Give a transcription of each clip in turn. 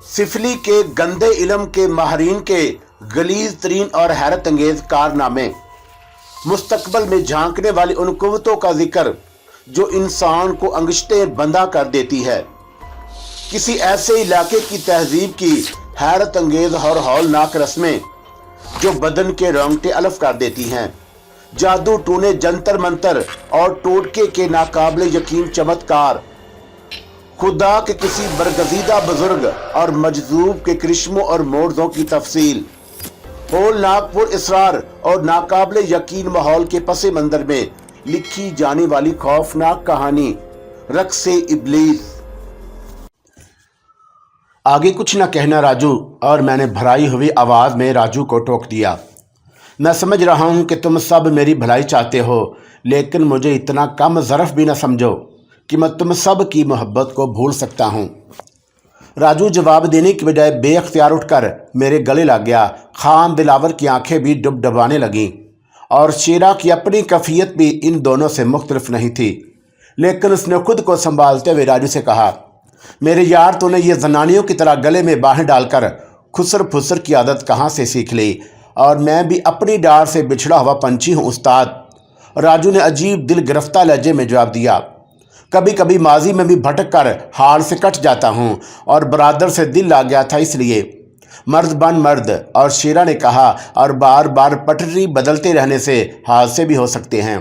सिफली के गंदे इल्म के माहरीन के गलीज तरीन और हैरत अंगेज कारनामे, मुस्तकबल में झांकने वाली उन कुव्वतों का जिक्र जो इंसान को अंगश्तें बंधा कर देती है, किसी ऐसे इलाके की तहजीब की हैरत अंगेज और हौलनाक रस्में जो बदन के रोंगटे अलफ कर देती हैं, जादू टूने जंतर मंतर और टोटके के नाकाबिले यकीन चमत्कार, खुदा के किसी बरगजीदा बुजुर्ग और मजजूब के करिश्मों और मोर्जों की तफसील, होलनाक पुर इसरार और नाकाबिले यकीन माहौल के पसे मंजर में लिखी जाने वाली खौफनाक कहानी रक्से इब्लीस। आगे कुछ न कहना राजू, और मैंने भराई हुई आवाज में राजू को टोक दिया। मैं समझ रहा हूं कि तुम सब मेरी भलाई चाहते हो, लेकिन मुझे इतना कम ज़रफ़ भी न समझो कि मैं तुम सब की मोहब्बत को भूल सकता हूं। राजू जवाब देने की बजाय बेअख्तियार उठकर मेरे गले लग गया। खान दिलावर की आंखें भी डुबडुबाने लगीं और शेरा की अपनी कैफियत भी इन दोनों से मुख्तलिफ नहीं थी, लेकिन उसने खुद को संभालते हुए राजू से कहा, मेरे यार, तूने ये जनानियों की तरह गले में बाहें डालकर खुसर फुसर की आदत कहाँ से सीख ली? और मैं भी अपनी डार से बिछड़ा हुआ पंछी हूँ उस्ताद। राजू ने अजीब दिल गिरफ्ता लहजे में जवाब दिया। कभी कभी माजी में भी भटक कर हाल से कट जाता हूँ और बरादर से दिल आ गया था, इसलिए मर्द बन मर्द। और शेरा ने कहा, और बार बार पटरी बदलते रहने से हादसे भी हो सकते हैं।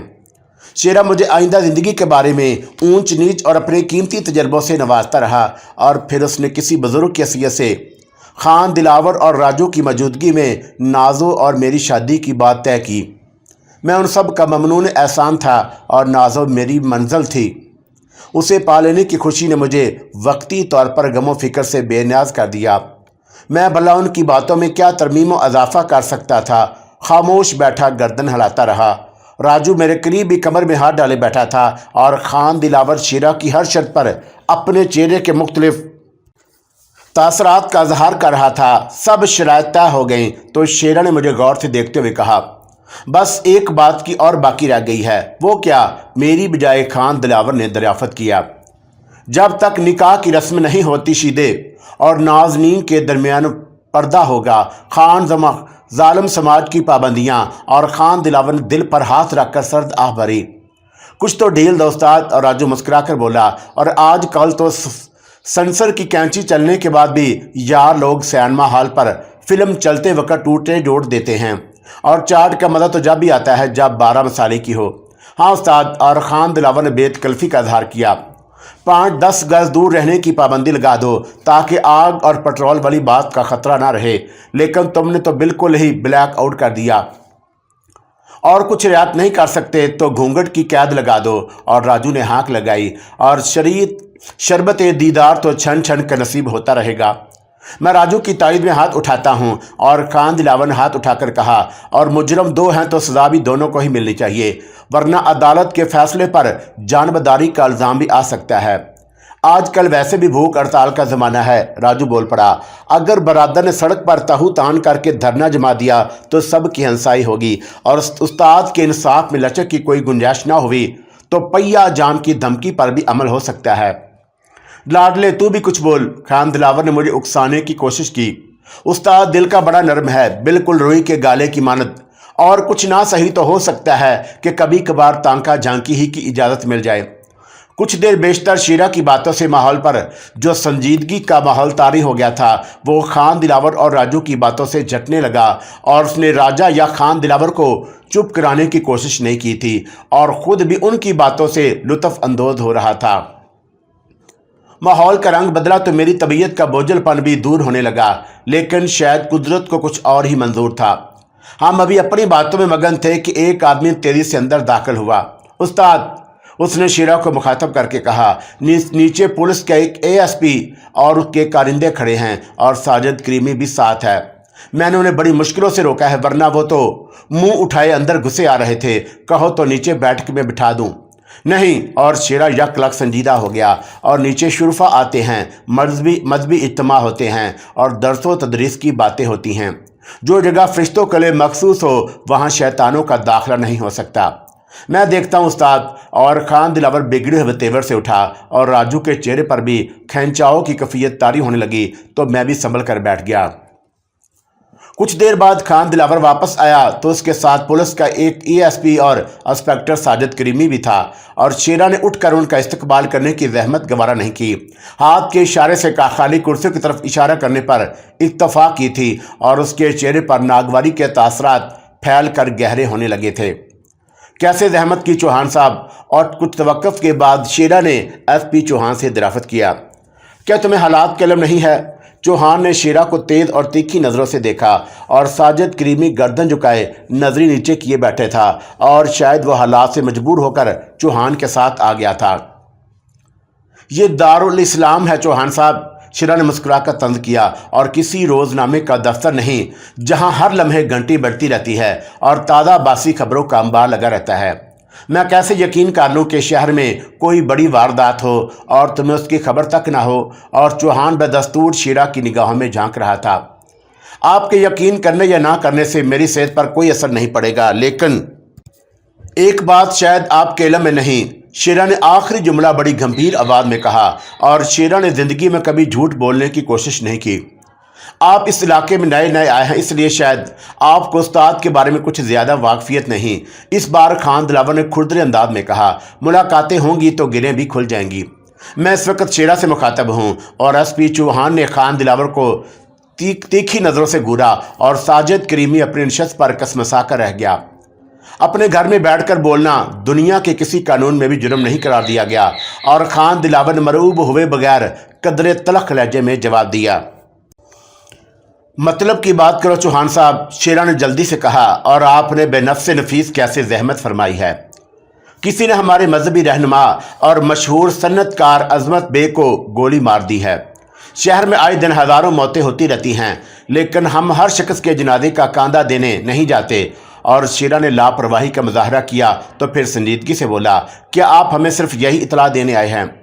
शेरा मुझे आइंदा ज़िंदगी के बारे में ऊंच नीच और अपने कीमती तजर्बों से नवाजता रहा, और फिर उसने किसी बुजुर्ग की हैसियत से खान दिलावर और राजू की मौजूदगी में नाजो और मेरी शादी की बात तय की। मैं उन सब का ममनून एहसान था और नाजो मेरी मंजिल थी। उसे पा लेने की खुशी ने मुझे वक्ती तौर पर गमो फिक्र से बेनियाज कर दिया। मैं भला उनकी बातों में क्या तरमीम व अजाफा कर सकता था? खामोश बैठा गर्दन हिलाता रहा। राजू मेरे करीब ही कमर में हाथ डाले बैठा था और खान दिलावर शेरा की हर शर्त पर अपने चेहरे के मुख्तलिफ तासरात का इजहार कर रहा था। सब शराइत तय हो गई तो शेरा ने मुझे गौर से देखते हुए कहा, बस एक बात की और बाकी रह गई है। वो क्या? मेरी बजाय खान दिलावर ने दरियाफत किया। जब तक निकाह की रस्म नहीं होती शीदे और नाजनीन के दरमियान पर्दा होगा, खान जालिम समाज की पाबंदियां। और खान दिलावर ने दिल पर हाथ रखकर सर्द आह भरी। कुछ तो ढील दोस्ताद। और राजू मुस्कुराकर बोला, और आज कल तो सेंसर की कैंची चलने के बाद भी यार लोग सिनेमा हॉल पर फिल्म चलते वक्त टूटे जोड़ देते हैं, और चाट का मज़ा तो जब भी आता है जब 12 मसाले की हो। हाँ उस्ताद। और खान दिलावर ने बेतकल्फ़ी का इजहार किया। 5-10 गज दूर रहने की पाबंदी लगा दो ताकि आग और पेट्रोल वाली बात का खतरा ना रहे, लेकिन तुमने तो बिल्कुल ही ब्लैक आउट कर दिया। और कुछ रियायत नहीं कर सकते तो घूंघट की कैद लगा दो। और राजू ने हाँक लगाई, और शरबत दीदार तो छन छन का नसीब होता रहेगा। मैं राजू की तारीफ में हाथ उठाता हूँ। और खान दिलावर ने हाथ उठाकर कहा, और मुजरम दो हैं तो सजा भी दोनों को ही मिलनी चाहिए, वरना अदालत के फैसले पर जानबदारी का इल्ज़ाम भी आ सकता है। आजकल वैसे भी भूख हड़ताल का ज़माना है। राजू बोल पड़ा, अगर बरादर ने सड़क पर तहु तान करके धरना जमा दिया तो सब की हंसाई होगी, और उस्ताद के इंसाफ में लचक की कोई गुंजाइश ना हुई तो पहिया जाम की धमकी पर भी अमल हो सकता है। लाडले तू भी कुछ बोल। खान दिलावर ने मुझे उकसाने की कोशिश की। उस्ताद दिल का बड़ा नरम है, बिल्कुल रुई के गाले की मानद, और कुछ ना सही तो हो सकता है कि कभी कभार तांका झांकी ही की इजाज़त मिल जाए। कुछ देर बेशतर शेरा की बातों से माहौल पर जो संजीदगी का माहौल तारी हो गया था, वो खान दिलावर और राजू की बातों से झटने लगा, और उसने राजा या खान दिलावर को चुप कराने की कोशिश नहीं की थी, और ख़ुद भी उनकी बातों से लुत्फ़ अंदोज हो रहा था। माहौल का रंग बदला तो मेरी तबीयत का बोझलपन भी दूर होने लगा, लेकिन शायद कुदरत को कुछ और ही मंजूर था। हम अभी अपनी बातों में मगन थे कि एक आदमी तेजी से अंदर दाखिल हुआ। उस्ताद, उसने शेरा को मुखातब करके कहा, नीचे पुलिस का एक ASP और उसके कारिंदे खड़े हैं, और साजिद करीमी भी साथ है। मैंने उन्हें बड़ी मुश्किलों से रोका है, वरना वो तो मुंह उठाए अंदर घुसे आ रहे थे। कहो तो नीचे बैठ के मैं बिठा दूं? नहीं। और शेरा यकलक संजीदा हो गया। और नीचे शुरफा आते हैं, मजहबी इज्तिमा होते हैं, और दरस व तदरीस की बातें होती हैं। जो जगह फरिश्तों के लिए मखसूस हो वहाँ शैतानों का दाखिला नहीं हो सकता। मैं देखता हूँ उस्ताद। और खान दिलावर बिगड़े हुए तेवर से उठा और राजू के चेहरे पर भी खैंचाओं की कैफियत तारी होने लगी तो मैं भी संभल कर बैठ गया। कुछ देर बाद खान दिलावर वापस आया तो उसके साथ पुलिस का एक एएसपी और इंस्पेक्टर साजिद करीमी भी था और शेरा ने उठकर उनका इस्तकबाल करने की जहमत गवारा नहीं की। हाथ के इशारे से खाली कुर्सी की तरफ इशारा करने पर इत्तफाक की थी और उसके चेहरे पर नागवारी के तासरात फैल कर गहरे होने लगे थे। कैसे जहमत की चौहान साहब। और कुछ तवक्कुफ के बाद शेरा ने एसपी चौहान से दराफत किया, क्या तुम्हें हालात कलम नहीं है? चौहान ने शेरा को तेज और तीखी नज़रों से देखा और साजिद करीमी गर्दन झुकाए नजरी नीचे किए बैठे था और शायद वह हालात से मजबूर होकर चौहान के साथ आ गया था। ये दारुल इस्लाम है चौहान साहब, शेरा ने मुस्कुरा कर तंज किया, और किसी रोजनामे का दफ्तर नहीं जहां हर लम्हे घंटी बढ़ती रहती है और ताज़ा बासी खबरों का अंबार लगा रहता है। मैं कैसे यकीन कर लूँ कि शहर में कोई बड़ी वारदात हो और तुम्हें उसकी खबर तक ना हो? और चौहान बदस्तूर शेरा की निगाहों में झांक रहा था। आपके यकीन करने या ना करने से मेरी सेहत पर कोई असर नहीं पड़ेगा, लेकिन एक बात शायद आपके इल्म में नहीं। शेरा ने आखिरी जुमला बड़ी गंभीर आवाज़ में कहा और शेरा ने ज़िंदगी में कभी झूठ बोलने की कोशिश नहीं की। आप इस इलाके में नए नए आए हैं, इसलिए शायद आपको उस्ताद के बारे में कुछ ज़्यादा वाकफियत नहीं। इस बार खान दिलावर ने खुरदरे अंदाज में कहा, मुलाकातें होंगी तो गिरें भी खुल जाएंगी। मैं इस वक्त शेरा से मुखातब हूँ। और एसपी चौहान ने खान दिलावर को तीखी नज़रों से घूरा और साजिद करीमी अपनी नशस्त पर कसमसा कर रह गया। अपने घर में बैठकर बोलना दुनिया के किसी कानून में भी जुर्म नहीं करार दिया गया। और खान दिलावर ने मरूब हुए बगैर कदरे तलख लहजे में जवाब दिया, मतलब की बात करो चौहान साहब, शेरा ने जल्दी से कहा। और आपने बेनफ्स नफीस कैसे जहमत फरमाई है। किसी ने हमारे मजहबी रहनुमा और मशहूर सन्नतकार अजमत बे को गोली मार दी है। शहर में आए दिन हज़ारों मौतें होती रहती हैं, लेकिन हम हर शख्स के जनाजे का कांदा देने नहीं जाते। और शेरा ने लापरवाही का मुजाहरा किया तो फिर संजीदगी से बोला, क्या आप हमें सिर्फ यही इतला देने आए हैं?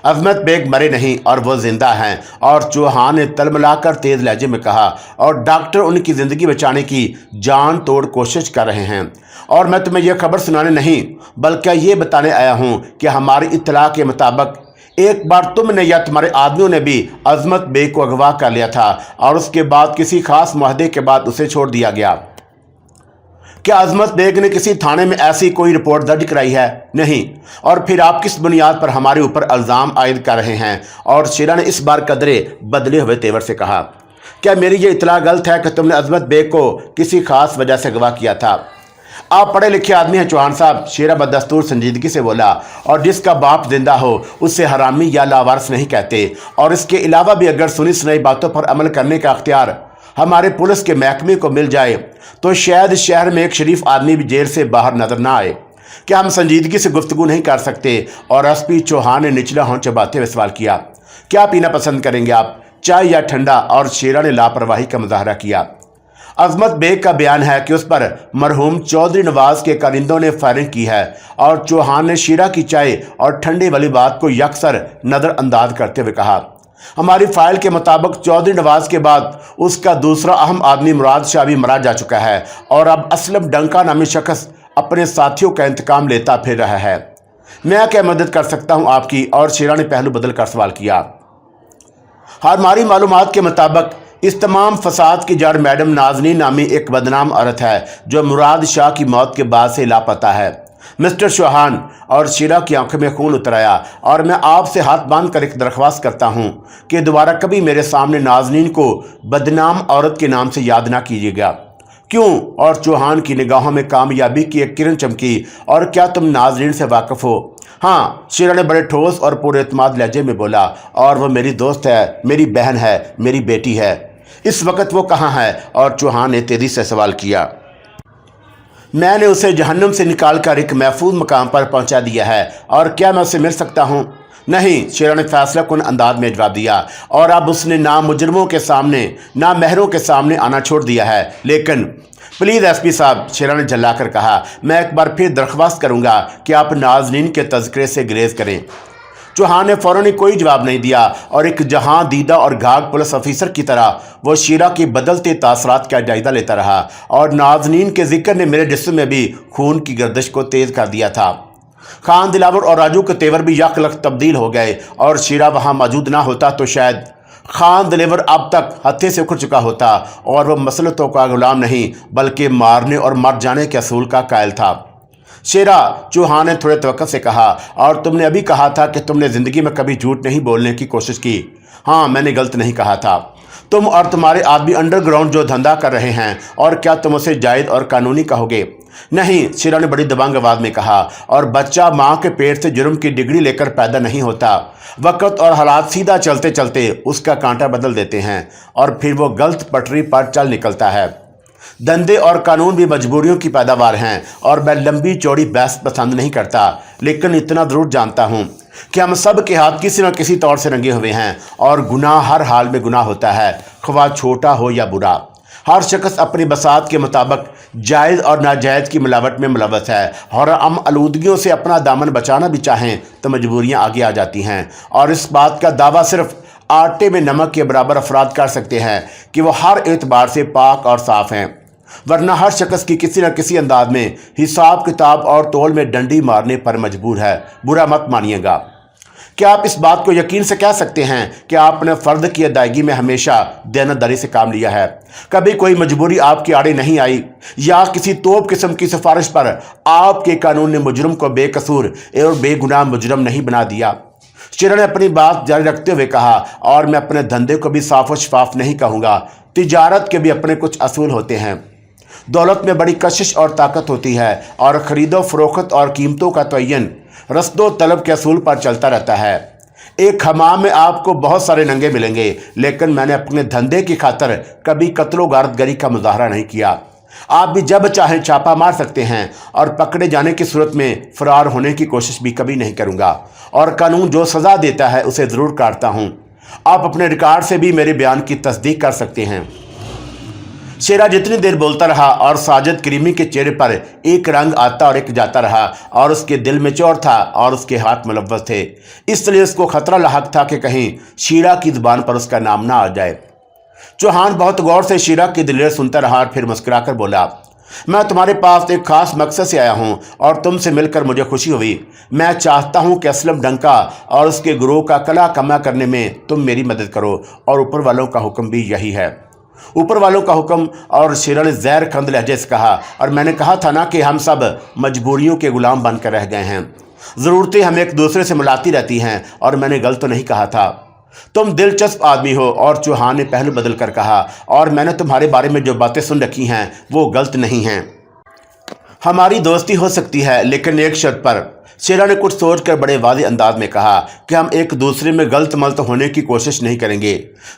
अजमत बेग मरे नहीं और वो जिंदा हैं। और चौहान ने तलमलाकर तेज लहजे में कहा, और डॉक्टर उनकी ज़िंदगी बचाने की जान तोड़ कोशिश कर रहे हैं। और मैं तुम्हें यह खबर सुनाने नहीं बल्कि ये बताने आया हूँ कि हमारी इत्तला के मुताबिक एक बार तुमने या तुम्हारे आदमियों ने भी अजमत बेग को अगवा कर लिया था और उसके बाद किसी खास मुआहदे के बाद उसे छोड़ दिया गया। क्या अजमत बेग ने किसी थाने में ऐसी कोई रिपोर्ट दर्ज कराई है? नहीं। और फिर आप किस बुनियाद पर हमारे ऊपर इल्ज़ाम आयद कर रहे हैं? और शेरा ने इस बार कदरे बदले हुए तेवर से कहा, क्या मेरी ये इतला गलत है कि तुमने अजमत बेग को किसी खास वजह से अगवा किया था? आप पढ़े लिखे आदमी हैं चौहान साहब, शेरा बदस्तूर संजीदगी से बोला, और जिसका बाप जिंदा हो उससे हरामी या लावारिस नहीं कहते। और इसके अलावा भी अगर सुनी सुनाई बातों पर अमल करने का अख्तियार हमारे पुलिस के महकमे को मिल जाए तो शायद शहर में एक शरीफ आदमी भी जेल से बाहर नजर ना आए। क्या हम संजीदगी से गुफ्तगू नहीं कर सकते? और एसपी चौहान ने निचला होंठ चबाते हुए सवाल किया, क्या पीना पसंद करेंगे आप, चाय या ठंडा? और शेरा ने लापरवाही का मुजाहरा किया। अजमत बेग का बयान है कि उस पर मरहूम चौधरी नवाज के कारिंदों ने फायरिंग की है। और चौहान ने शेरा की चाय और ठंडे वाली बात को यकसर नज़रअंदाज करते हुए कहा, हमारी फाइल के मुताबिक चौधरी नवाज के बाद उसका दूसरा अहम आदमी मुराद शाह भी मारा जा चुका है और अब असलम डंका नामी शख्स अपने साथियों का इंतकाम लेता फिर रहा है। मैं क्या मदद कर सकता हूं आपकी? और शेरा ने पहलू बदल कर सवाल किया। हमारी मालूमात के मुताबिक इस तमाम फसाद की जड़ मैडम नाजनीन नामी एक बदनाम औरत है जो मुराद शाह की मौत के बाद से लापता है। मिस्टर चौहान, और शेरा की आंखों में खून उतर आया, और मैं आपसे हाथ बांध कर एक दरख्वास्त करता हूं कि दोबारा कभी मेरे सामने नाजनीन को बदनाम औरत के नाम से याद ना कीजिएगा। क्यों? और चौहान की निगाहों में कामयाबी की एक किरण चमकी। और क्या तुम नाजनीन से वाकिफ हो? हाँ, शेरा ने बड़े ठोस और पूरे एतमाद लहजे में बोला, और वह मेरी दोस्त है, मेरी बहन है, मेरी बेटी है। इस वक्त वो कहाँ है? और चौहान ने तेजी से सवाल किया। मैंने उसे जहन्नुम से निकालकर एक महफूज मकाम पर पहुंचा दिया है। और क्या मैं उससे मिल सकता हूं? नहीं, शेरा ने फैसला कुन अंदाज में जवाब दिया। और अब उसने ना मुजरमों के सामने ना महरों के सामने आना छोड़ दिया है। लेकिन प्लीज़ एसपी साहब, शेरा ने झल्लाकर कहा, मैं एक बार फिर दरख्वास्त करूंगा कि आप नाजनीन के तज़किरे से ग्रेज करें। चौहान ने फौरन ही कोई जवाब नहीं दिया और एक जहां दीदा और घाघ पुलिस ऑफिसर की तरह वो शीरा की बदलते तासरात का जायजा लेता रहा और नाजनीन के जिक्र ने मेरे जिस्म में भी खून की गर्दिश को तेज कर दिया था। खान दिलावर और राजू के तेवर भी यकलक तब्दील हो गए और शीरा वहां मौजूद ना होता तो शायद खान दिलावर अब तक हत्थे से उखड़ चुका होता और वह मसलतों का गुलाम नहीं बल्कि मारने और मर जाने के असूल का कायल था। शेरा, चौहान ने थोड़े तवक्कुफ से कहा, और तुमने अभी कहा था कि तुमने ज़िंदगी में कभी झूठ नहीं बोलने की कोशिश की। हाँ, मैंने गलत नहीं कहा था। तुम और तुम्हारे आदमी अंडरग्राउंड जो धंधा कर रहे हैं, और क्या तुम उसे जायज़ और कानूनी कहोगे? नहीं, शेरा ने बड़ी दबंग आवाज़ में कहा, और बच्चा माँ के पेट से जुर्म की डिग्री लेकर पैदा नहीं होता। वक्त और हालात सीधा चलते चलते उसका कांटा बदल देते हैं और फिर वो गलत पटरी पर चल निकलता है। धंधे और कानून भी मजबूरियों की पैदावार हैं और मैं लंबी चौड़ी बहस पसंद नहीं करता, लेकिन इतना ज़रूर जानता हूँ कि हम सब के हाथ किसी न किसी तौर से रंगे हुए हैं और गुनाह हर हाल में गुनाह होता है, ख्वाह छोटा हो या बुरा। हर शख्स अपनी बसात के मुताबिक जायज़ और नाजायज़ की मिलावट में मुलव्वस है और हम आलूदगियों से अपना दामन बचाना भी चाहें तो मजबूरियाँ आगे आ जाती हैं। और इस बात का दावा सिर्फ आटे में नमक के बराबर अफराद कर सकते हैं कि वो हर एतबार से पाक और साफ़ हैं, वरना हर शख्स की किसी न किसी अंदाज में हिसाब किताब और तोल में डंडी मारने पर मजबूर है। बुरा मत मानिएगा। क्या आप इस बात को यकीन से कह सकते हैं कि आपने फ़र्द की अदायगी में हमेशा देनदारी से काम लिया है? कभी कोई मजबूरी आपकी आड़े नहीं आई या किसी तोप किस्म की सिफारिश पर आपके कानून ने मुजरम को बेकसूर और बेगुनाह मुजरम नहीं बना दिया? शेरा ने अपनी बात जारी रखते हुए कहा, और मैं अपने धंधे को भी साफ व शफाफ नहीं कहूँगा। तिजारत के भी अपने कुछ असूल होते हैं। दौलत में बड़ी कशिश और ताकत होती है और ख़रीदो फरोख्त और कीमतों का तयन रस्दो तलब के असूल पर चलता रहता है। एक हमाम में आपको बहुत सारे नंगे मिलेंगे, लेकिन मैंने अपने धंधे की खातर कभी कत्लो गारतगरी का मुजाहरा नहीं किया। आप भी जब चाहें छापा मार सकते हैं और पकड़े जाने की सूरत में फ़रार होने की कोशिश भी कभी नहीं करूँगा और कानून जो सज़ा देता है उसे ज़रूर काटता हूँ। आप अपने रिकॉर्ड से भी मेरे बयान की तस्दीक कर सकते हैं। शेरा जितनी देर बोलता रहा और साजिद करीमी के चेहरे पर एक रंग आता और एक जाता रहा और उसके दिल में चोर था और उसके हाथ मुलव्वस थे, इसलिए उसको खतरा लाहक था कि कहीं शीरा की ज़ुबान पर उसका नाम ना आ जाए। चौहान बहुत गौर से शीरा की दलील सुनता रहा और फिर मुस्कुराकर बोला, मैं तुम्हारे पास एक ख़ास मकसद से आया हूँ और तुमसे मिलकर मुझे खुशी हुई। मैं चाहता हूँ कि असलम डंका और उसके गुरूह का कला कमा करने में तुम मेरी मदद करो, और ऊपर वालों का हुक्म भी यही है। ऊपर वालों का हुक्म? और शेरा ने ज़हर खंद लहजे से कहा, और मैंने कहा था ना कि हम सब मजबूरियों के गुलाम बनकर रह गए हैं। ज़रूरतें हमें एक दूसरे से मिलाती रहती हैं और मैंने गलत तो नहीं कहा था। तुम दिलचस्प आदमी हो। और चौहान ने पहलू बदल कर कहा, और मैंने तुम्हारे बारे में जो बातें सुन रखी हैं वो गलत नहीं हैं। हमारी दोस्ती हो सकती है, लेकिन एक शर्त पर। शेरा ने कुछ सोचकर बड़े वाज़ेह अंदाज में कहा कि हम एक दूसरे में गलत मलत होने की कोशिश नहीं करेंगे।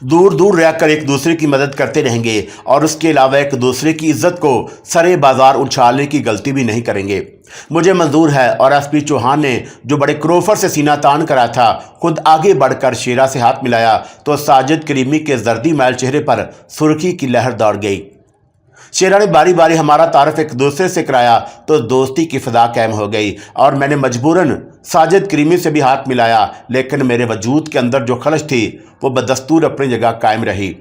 दूर दूर रहकर एक दूसरे की मदद करते रहेंगे और उसके अलावा एक दूसरे की इज्जत को सरे बाजार उछालने की गलती भी नहीं करेंगे। मुझे मंजूर है। और एसपी चौहान ने जो बड़े क्रोफर से सीना तान करा था खुद आगे बढ़कर शेरा से हाथ मिलाया तो साजिद करीमी के जर्दी मैल चेहरे पर सुर्खी की लहर दौड़ गई। शेरा ने बारी बारी हमारा तारफ़ एक दूसरे से कराया तो दोस्ती की फ़िज़ा कायम हो गई और मैंने मजबूरन साजिद करीमी से भी हाथ मिलाया, लेकिन मेरे वजूद के अंदर जो खलश थी वो बदस्तूर अपनी जगह कायम रही।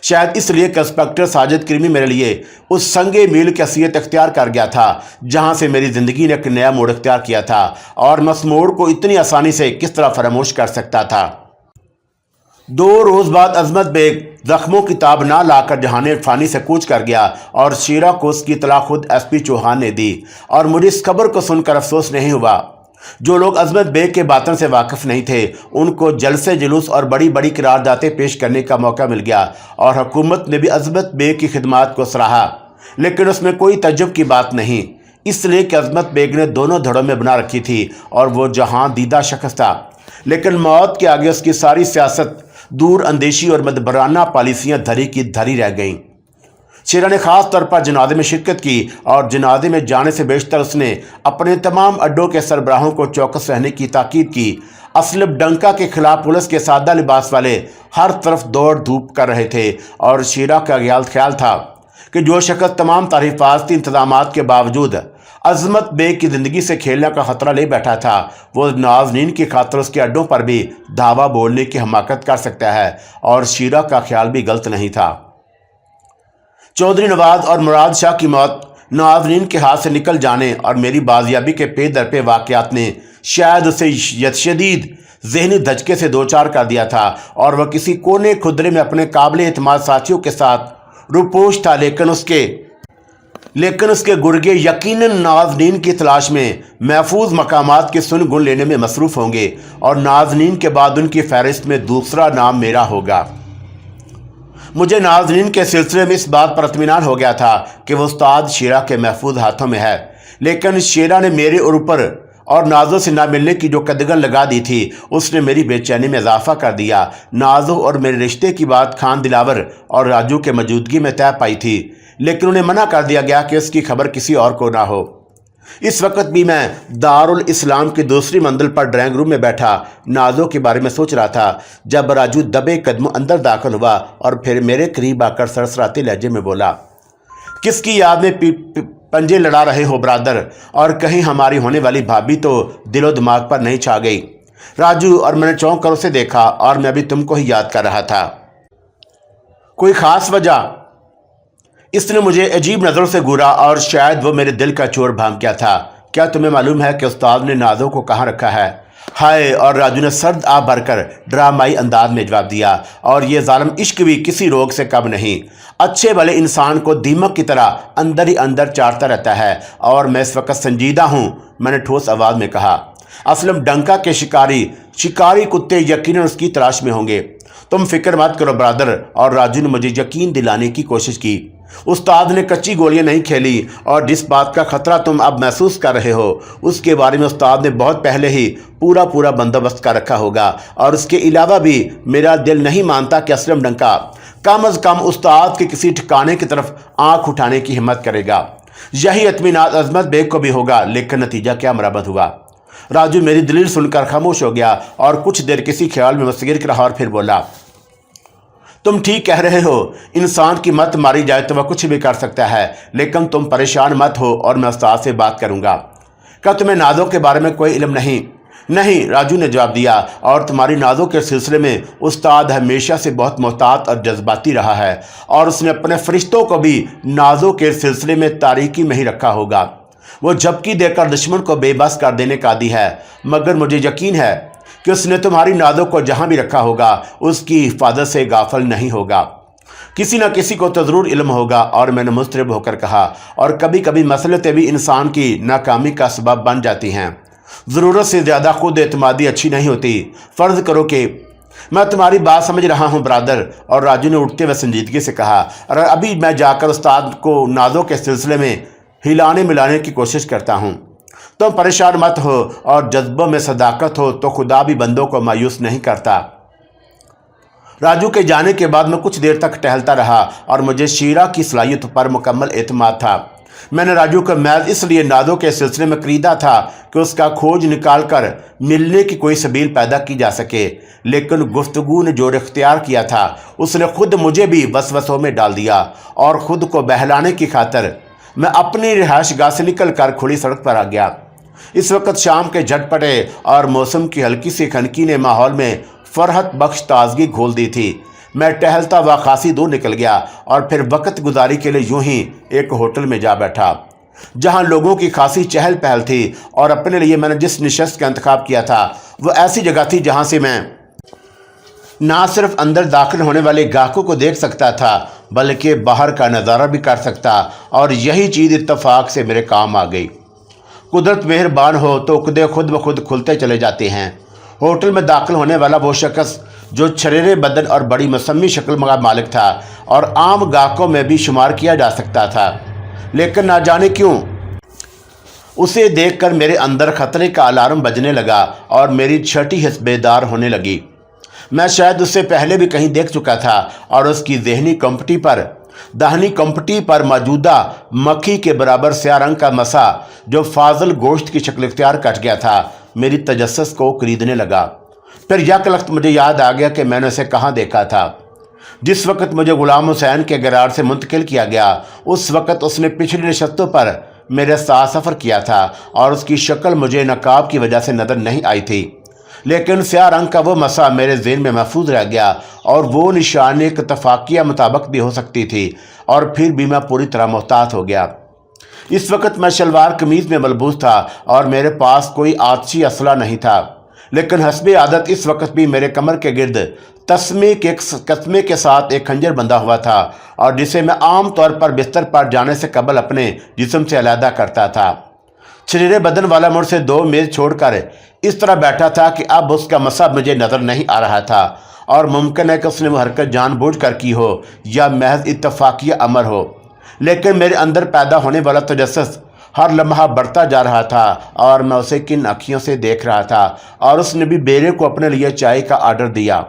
शायद इसलिए कि इंस्पेक्टर साजिद करीमी मेरे लिए उस संगे मील की हैसियत इख्तियार कर गया था जहाँ से मेरी ज़िंदगी ने एक नया मोड़ इख्तियार किया था, और मैं उस मोड़ को इतनी आसानी से किस तरह फरामोश कर सकता था। 2 रोज़ बाद अजमत बेग ज़ख्मों की ताब ना लाकर जहाने फ़ानी से कूच कर गया और शीरा को उसकी इतला खुद एसपी चौहान ने दी, और मुझे इस खबर को सुनकर अफसोस नहीं हुआ। जो लोग अजमत बेग के बातन से वाकिफ़ नहीं थे उनको जलसे जुलूस और बड़ी बड़ी करारदातें पेश करने का मौका मिल गया, और हुकूमत ने भी अजमत बेग की खिदमात को सराहा, लेकिन उसमें कोई तज्जुब की बात नहीं, इसलिए कि अजमत बेग ने दोनों धड़ों में बना रखी थी और वो जहाँ दीदा शख्स था। लेकिन मौत के आगे उसकी सारी सियासत, दूर अंदेशी और मदबराना पॉलिसियाँ धरी की धरी रह गईं। शेरा ने ख़ास तौर पर जनाजे में शिरकत की और जनाजे में जाने से बेशतर उसने अपने तमाम अड्डों के सरबराहों को चौकस रहने की ताकीद की। असलम डंका के खिलाफ पुलिस के सादा लिबास वाले हर तरफ दौड़ धूप कर रहे थे, और शेरा का ख्याल था कि जो शख्स तमाम तारीफाती इंतजामात के बावजूद عظمت بیگ کی زندگی سے کھیلنے کا خطرہ لے بیٹھا تھا۔ وہ نازنین کی خاطر اس کے اڈوں پر بھی دھاوا بولنے کی حماقت کر سکتا ہے، اور شیرہ کا خیال بھی غلط نہیں تھا۔ چودھری نواز اور مراد شاہ کی موت، ناظرین کے ہاتھ سے نکل جانے اور میری بازیابی کے پے در پہ واقعات نے شاید اسے شدید ذہنی دھچکے سے دوچار کر دیا تھا، اور وہ کسی کونے خدرے میں اپنے قابل اعتماد ساتھیوں کے ساتھ روپوش تھا، لیکن اس کے گرگے یقیناً نازنین کی تلاش میں محفوظ مقامات کے سن گن لینے میں مصروف ہوں گے، اور نازنین کے بعد ان کی فہرست میں دوسرا نام میرا ہوگا۔ مجھے نازنین کے سلسلے میں اس بات پر اطمینان ہو گیا تھا کہ وہ استاد شیرہ کے محفوظ ہاتھوں میں ہے، لیکن شیرہ نے میرے اوپر اور نازو سے نہ ملنے کی جو قدغن لگا دی تھی، اس نے میری بے چینی میں اضافہ کر دیا۔ نازو اور میرے رشتے کی بات خان دلاور اور راجو کے موجودگی میں طے پائی تھی، لیکن انہیں منع کر دیا گیا کہ اس کی خبر کسی اور کو نہ ہو۔ اس وقت بھی میں دارالاسلام کی دوسری منزل پر ڈرائنگ روم میں بیٹھا نازو کے بارے میں سوچ رہا تھا، جب راجو دبے قدموں اندر داخل ہوا اور پھر میرے قریب آ کر سرسراتے لہجے میں بولا، کس کی یاد میں پنجے لڑا رہے ہو برادر؟ اور کہیں ہماری ہونے والی بھابھی تو دل و دماغ پر نہیں چھا گئی؟ راجو اور میں نے چونک کر اسے دیکھا، اور میں ابھی تم کو ہی یاد کر رہا تھا۔ کوئی خاص وجہ؟ اس نے مجھے عجیب نظروں سے گھورا، اور شاید وہ میرے دل کا چور بھانپ گیا تھا۔ کیا تمہیں معلوم ہے کہ استاد نے نازو کو کہاں رکھا ہے؟ ہائے! اور راجو نے سرد آب بھر کر ڈرامائی انداز میں جواب دیا، اور یہ ظالم عشق بھی کسی روگ سے کم نہیں، اچھے بھلے انسان کو دیمک کی طرح اندر ہی اندر چاٹتا رہتا ہے، اور میں اس وقت سنجیدہ ہوں، میں نے ٹھوس آواز میں کہا۔ اسلم ڈنکا کے شکاری کتے یقیناً اس کی تلاش میں ہوں گے۔ تم فکر مت کرو برادر، اور راجو نے مجھے یقین دلانے کی کوشش کی۔ استاد نے کچی گولیاں نہیں کھیلی، اور جس بات کا خطرہ تم اب محسوس کر رہے ہو، اس کے بارے میں استاد نے بہت پہلے ہی پورا بندوبست کر رکھا ہوگا، اور اس کے علاوہ بھی میرا دل نہیں مانتا کہ اسلم ڈنکا کم از کم استاد کے کسی ٹھکانے کی طرف آنکھ اٹھانے کی ہمت کرے گا۔ یہی اطمینان عظمت بیگ کو بھی ہوگا، لیکن نتیجہ کیا مربت ہوا؟ راجو میری دلیل سن کر خاموش ہو گیا، اور کچھ دیر کسی خیال میں مستغرق رہا، اور پھر بولا، تم ٹھیک کہہ رہے ہو، انسان کی مت ماری جائے تو وہ کچھ بھی کر سکتا ہے، لیکن تم پریشان مت ہو، اور میں استاد سے بات کروں گا۔ کیا تمہیں نازو کے بارے میں کوئی علم نہیں؟ نہیں، راجو نے جواب دیا، اور تمہاری نازو کے سلسلے میں استاد ہمیشہ سے بہت محتاط اور جذباتی رہا ہے، اور اس نے اپنے فرشتوں کو بھی نازو کے سلسلے میں تاریکی میں ہی رکھا ہوگا۔ وہ جھپکی دے کر دشمن کو بے بس کر دینے کا عادی ہے، مگر مجھے یقین ہے کہ اس نے تمہاری نازو کو جہاں بھی رکھا ہوگا، اس کی حفاظت سے غافل نہیں ہوگا۔ کسی نہ کسی کو تو ضرور علم ہوگا۔ اور میں نے مضطرب ہو کر کہا، اور کبھی کبھی مسئلتیں بھی انسان کی ناکامی کا سبب بن جاتی ہیں۔ ضرورت سے زیادہ خود اعتمادی اچھی نہیں ہوتی۔ فرض کرو کہ میں تمہاری بات سمجھ رہا ہوں برادر، اور راجو نے اٹھتے ہوئے سنجیدگی سے کہا، اور ابھی میں جا کر استاد کو نازو کے سلسلے میں ہلانے ملانے کی کوشش کرتا ہوں۔ تم پریشان مت ہو، اور جذبوں میں صداقت ہو تو خدا بھی بندوں کو مایوس نہیں کرتا۔ راجو کے جانے کے بعد میں کچھ دیر تک ٹہلتا رہا، اور مجھے شیرہ کی صلاحیت پر مکمل اعتماد تھا۔ میں نے راجو کو محض اس لیے نازو کے سلسلے میں خریدا تھا کہ اس کا کھوج نکال کر ملنے کی کوئی سبیل پیدا کی جا سکے، لیکن گفتگو نے جو اختیار کیا تھا، اس نے خود مجھے بھی وسوسوں میں ڈال دیا، اور خود کو بہلانے کی خاطر میں اپنی رہائش گاہ سے نکل کر کھلی سڑک پر آ گیا۔ اس وقت شام کے جھٹپٹے اور موسم کی ہلکی سی خنکی نے ماحول میں فرحت بخش تازگی گھول دی تھی۔ میں ٹہلتا ہوا خاصی دور نکل گیا، اور پھر وقت گزاری کے لیے یوں ہی ایک ہوٹل میں جا بیٹھا، جہاں لوگوں کی خاصی چہل پہل تھی، اور اپنے لیے میں نے جس نشست کا انتخاب کیا تھا وہ ایسی جگہ تھی جہاں سے میں نہ صرف اندر داخل ہونے والے گاہکوں کو دیکھ سکتا تھا، بلکہ باہر کا نظارہ بھی کر سکتا، اور یہی چیز اتفاق سے میرے کام آ گئی۔ قدرت مہربان ہو تو عقدے خود بخود کھلتے چلے جاتے ہیں۔ ہوٹل میں داخل ہونے والا وہ شخص جو چھریرے بدن اور بڑی مسمی شکل کا مالک تھا، اور عام گاہکوں میں بھی شمار کیا جا سکتا تھا، لیکن نہ جانے کیوں اسے دیکھ کر میرے اندر خطرے کا الارم بجنے لگا، اور میری چھٹی حس بیدار ہونے لگی۔ میں شاید اس سے پہلے بھی کہیں دیکھ چکا تھا، اور اس کی دہنی کمپٹی پر موجودہ مکھی کے برابر سیاہ رنگ کا مسا جو فاضل گوشت کی شکل اختیار کر گیا تھا، میری تجسس کو خریدنے لگا۔ پھر یک لخت مجھے یاد آ گیا کہ میں نے اسے کہاں دیکھا تھا۔ جس وقت مجھے غلام حسین کے گراج سے منتقل کیا گیا، اس وقت اس نے پچھلی نشستوں پر میرے ساتھ سفر کیا تھا اور اس کی شکل مجھے نقاب کی وجہ سے نظر نہیں آئی تھی، لیکن سیاہ رنگ کا وہ مسا میرے ذہن میں محفوظ رہ گیا، اور وہ نشان ایک اتفاقیہ مطابق بھی ہو سکتی تھی، اور پھر بھی میں پوری طرح محتاط ہو گیا۔ اس وقت میں شلوار قمیض میں ملبوس تھا اور میرے پاس کوئی آتشی اسلحہ نہیں تھا، لیکن حسب عادت اس وقت بھی میرے کمر کے گرد تسمے کے ساتھ ایک خنجر بندھا ہوا تھا، اور جسے میں عام طور پر بستر پر جانے سے قبل اپنے جسم سے علیحدہ کرتا تھا۔ شریرے بدن والا مجھ سے 2 میز چھوڑ کر اس طرح بیٹھا تھا کہ اب اس کا مسا مجھے نظر نہیں آ رہا تھا، اور ممکن ہے کہ اس نے وہ حرکت جان بوجھ کر کی ہو یا محض اتفاقیہ امر ہو، لیکن میرے اندر پیدا ہونے والا تجسس ہر لمحہ بڑھتا جا رہا تھا، اور میں اسے کن اکھیوں سے دیکھ رہا تھا، اور اس نے بھی بیرے کو اپنے لیے چائے کا آرڈر دیا۔